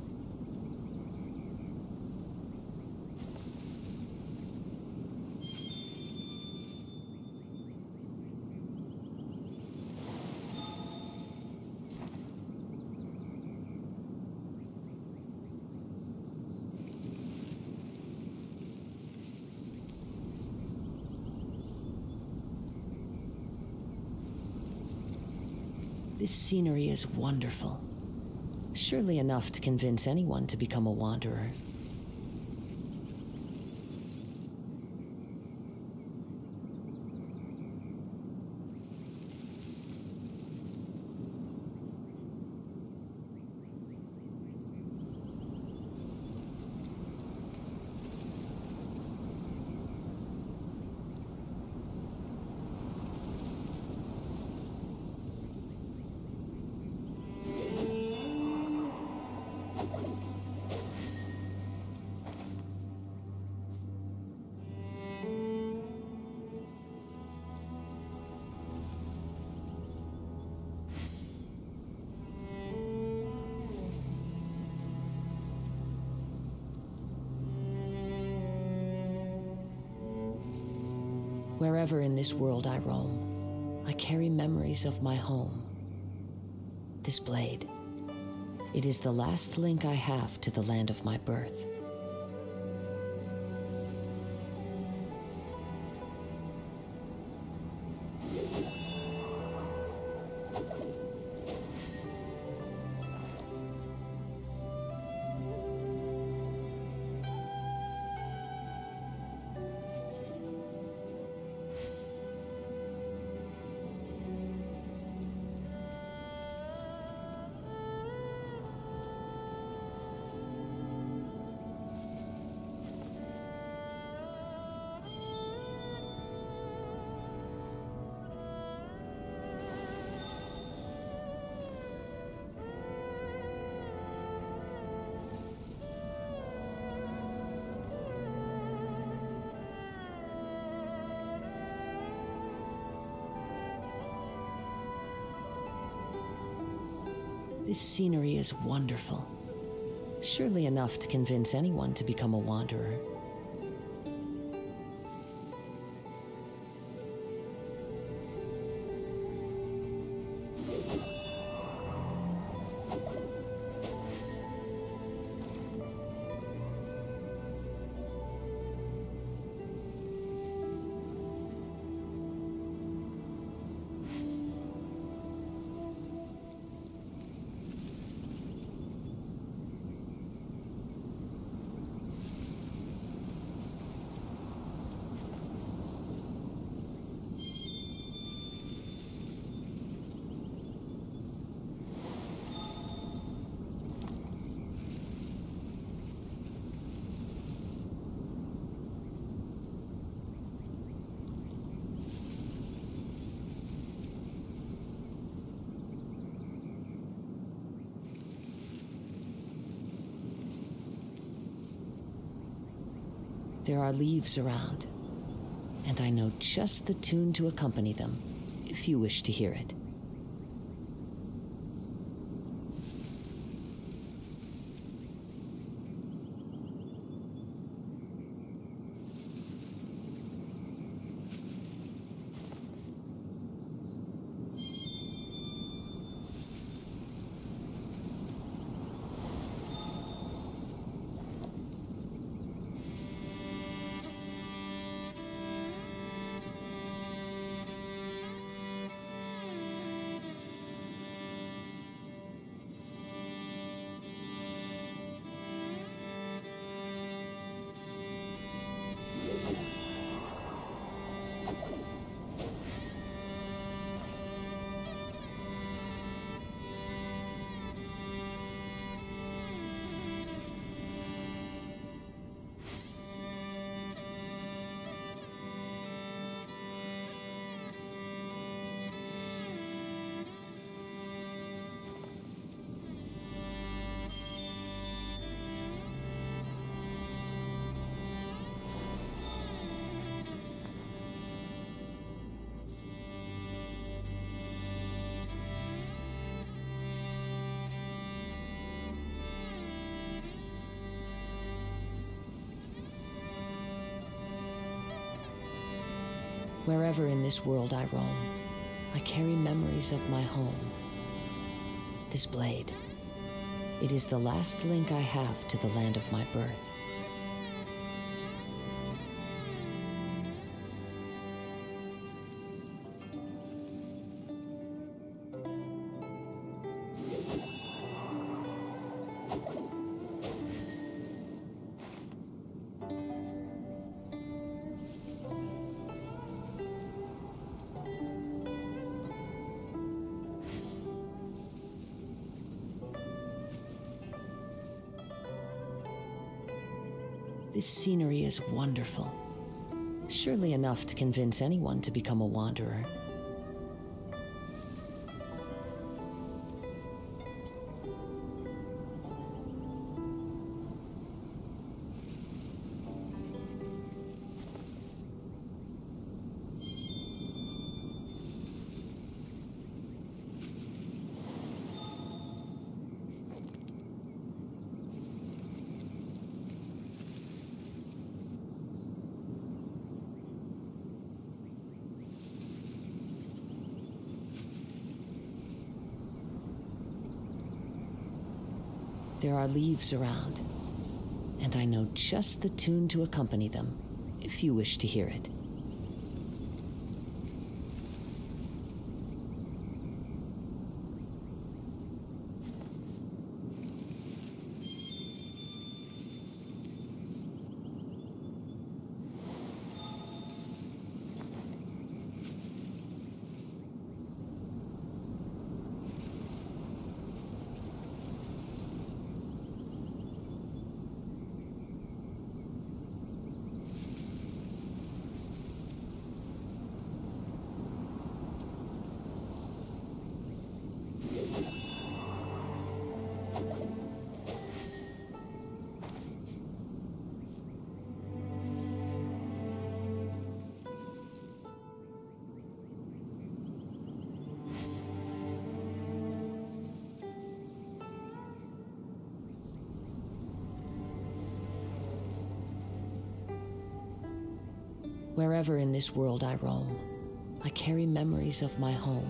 This scenery is wonderful. Surely enough to convince anyone to become a wanderer. Wherever in this world I roam, I carry memories of my home. This blade. It is the last link I have to the land of my birth. This scenery is wonderful. Surely enough to convince anyone to become a wanderer. There are leaves around, and I know just the tune to accompany them, if you wish to hear it. Wherever in this world I roam, I carry memories of my home. This blade. It is the last link I have to the land of my birth. This scenery is wonderful. Surely enough to convince anyone to become a wanderer. There are leaves around, and I know just the tune to accompany them, if you wish to hear it. Wherever in this world I roam, I carry memories of my home.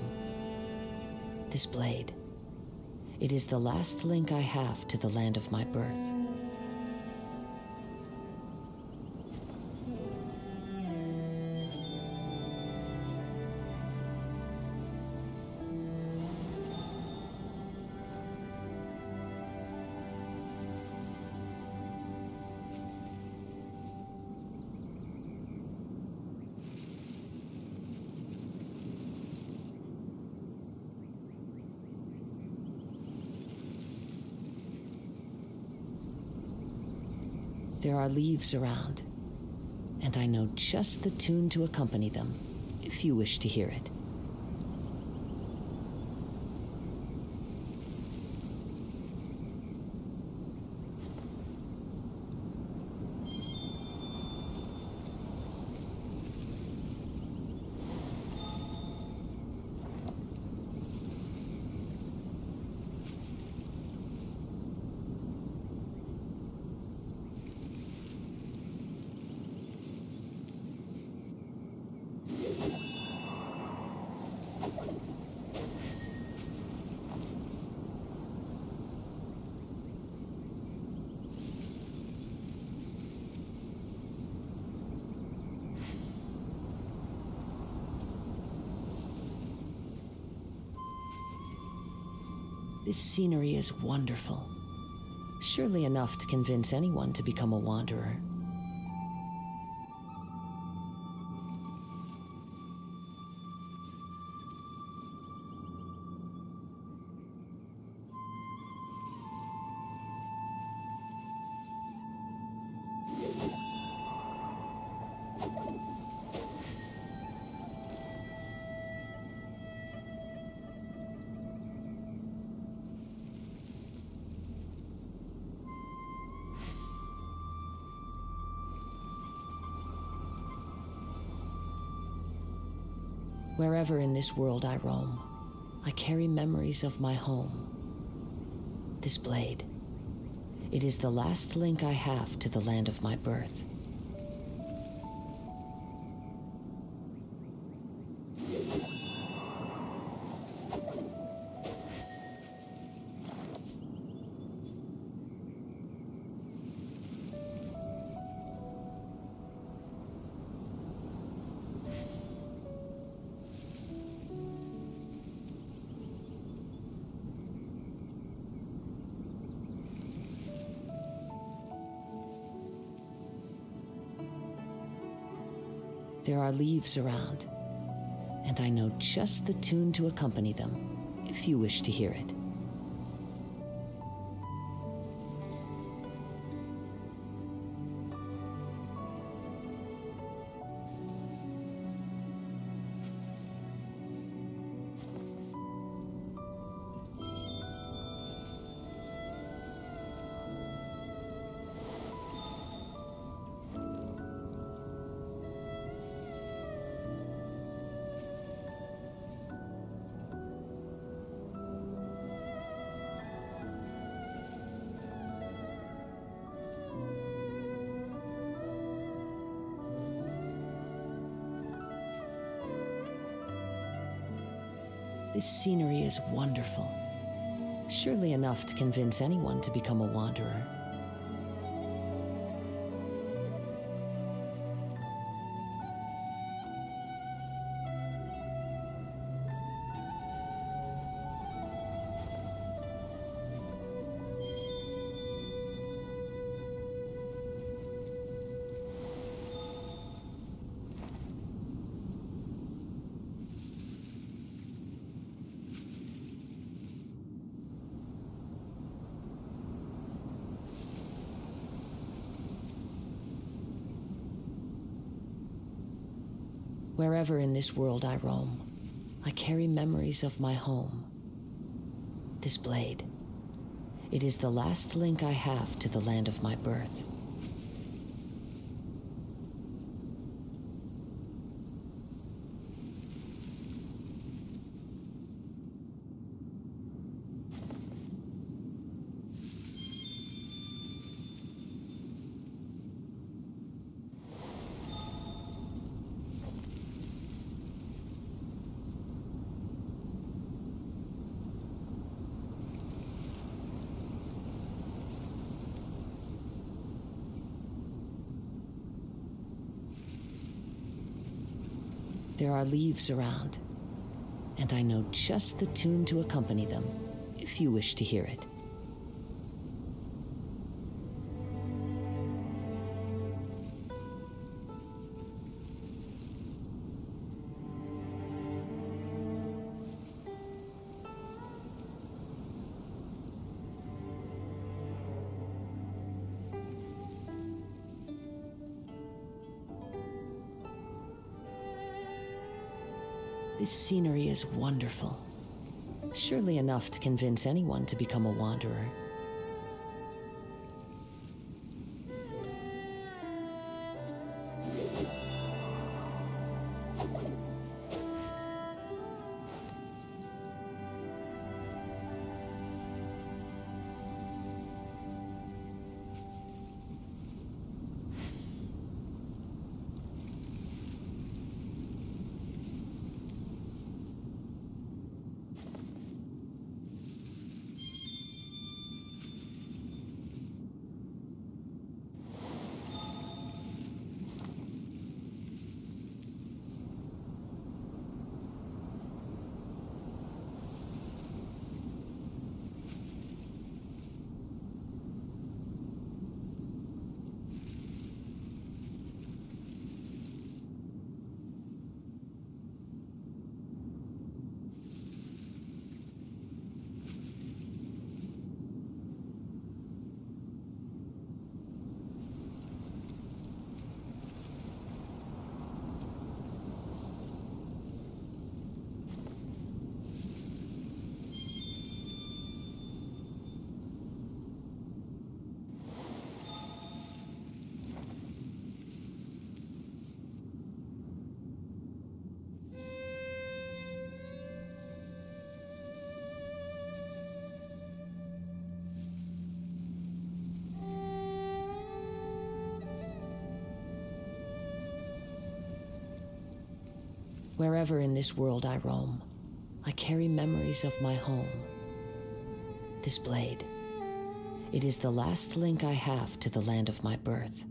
This blade, it is the last link I have to the land of my birth. There are leaves around, and I know just the tune to accompany them, if you wish to hear it. This scenery is wonderful. Surely enough to convince anyone to become a wanderer. Wherever in this world I roam, I carry memories of my home. This blade, it is the last link I have to the land of my birth. There are leaves around, and I know just the tune to accompany them, if you wish to hear it. This scenery is wonderful. Surely enough to convince anyone to become a wanderer. Wherever in this world I roam, I carry memories of my home. This blade. It is the last link I have to the land of my birth. There are leaves around, and I know just the tune to accompany them, if you wish to hear it. This scenery is wonderful. Surely enough to convince anyone to become a wanderer. Wherever in this world I roam, I carry memories of my home. This blade. It is the last link I have to the land of my birth.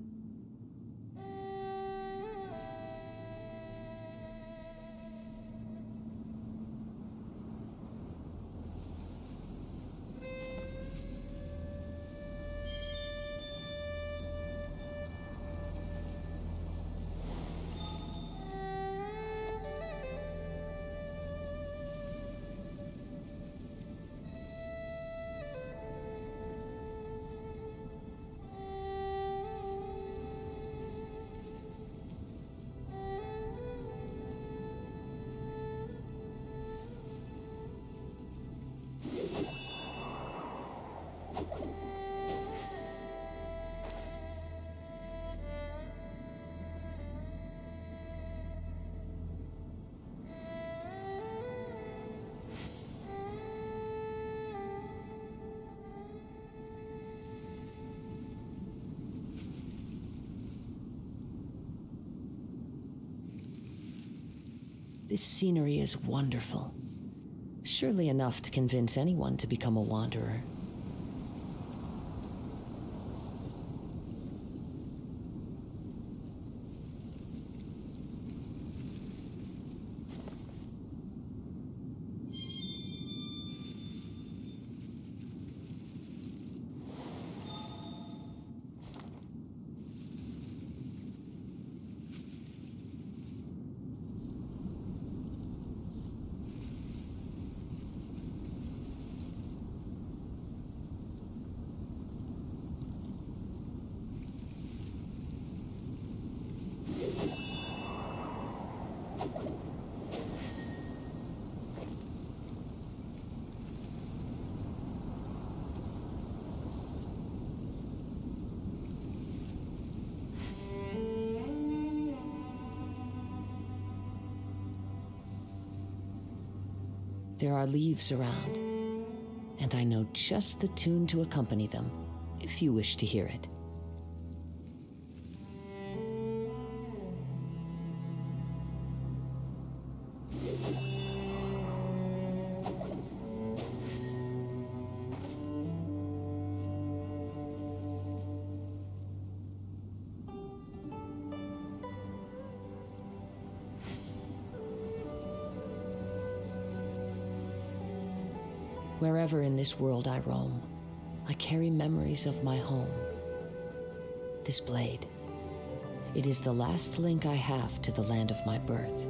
This scenery is wonderful. Surely enough to convince anyone to become a wanderer. There are leaves around, and I know just the tune to accompany them, if you wish to hear it. Wherever in this world I roam, I carry memories of my home. This blade, it is the last link I have to the land of my birth.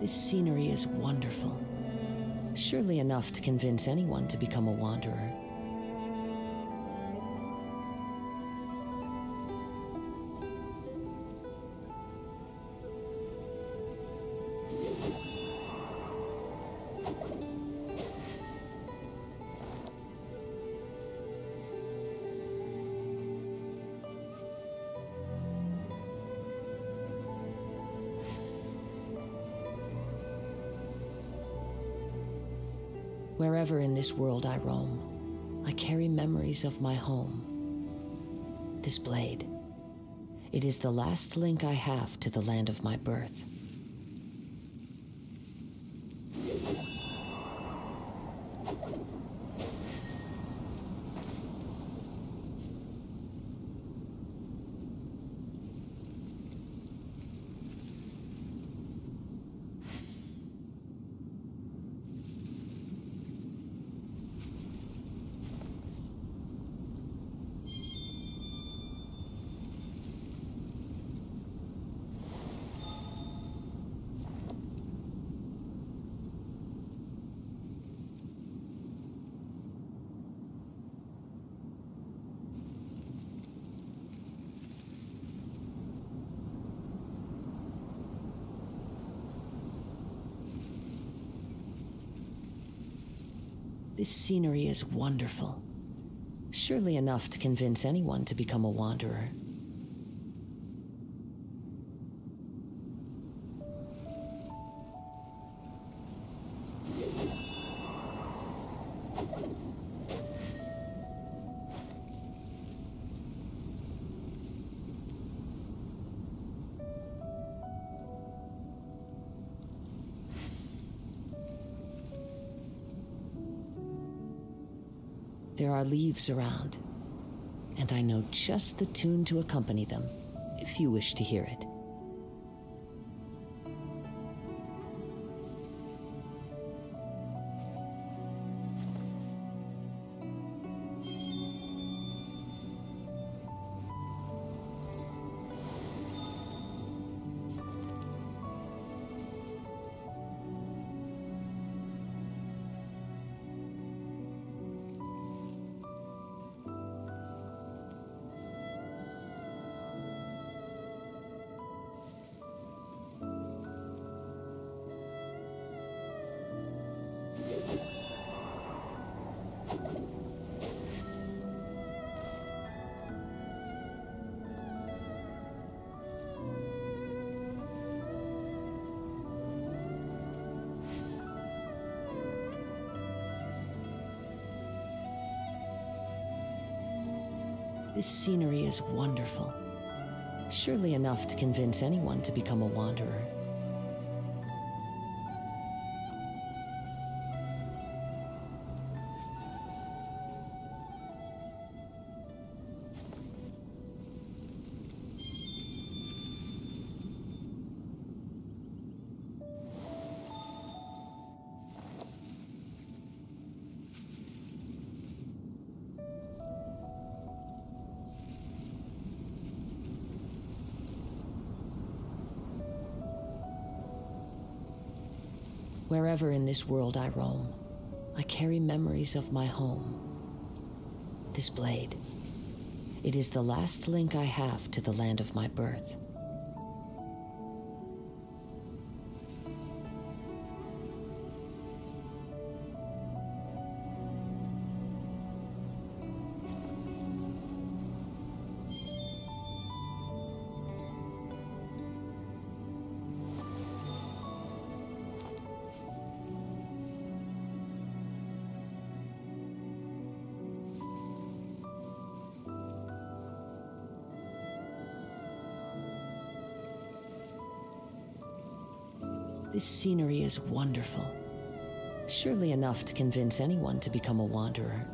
This scenery is wonderful. Surely enough to convince anyone to become a wanderer. Wherever in this world I roam, I carry memories of my home. This blade, it is the last link I have to the land of my birth. This scenery is wonderful. Surely enough to convince anyone to become a wanderer. There are leaves around, and I know just the tune to accompany them, if you wish to hear it. This scenery is wonderful. Surely enough to convince anyone to become a wanderer. Wherever in this world I roam, I carry memories of my home. This blade, it is the last link I have to the land of my birth. This scenery is wonderful. Surely enough to convince anyone to become a wanderer.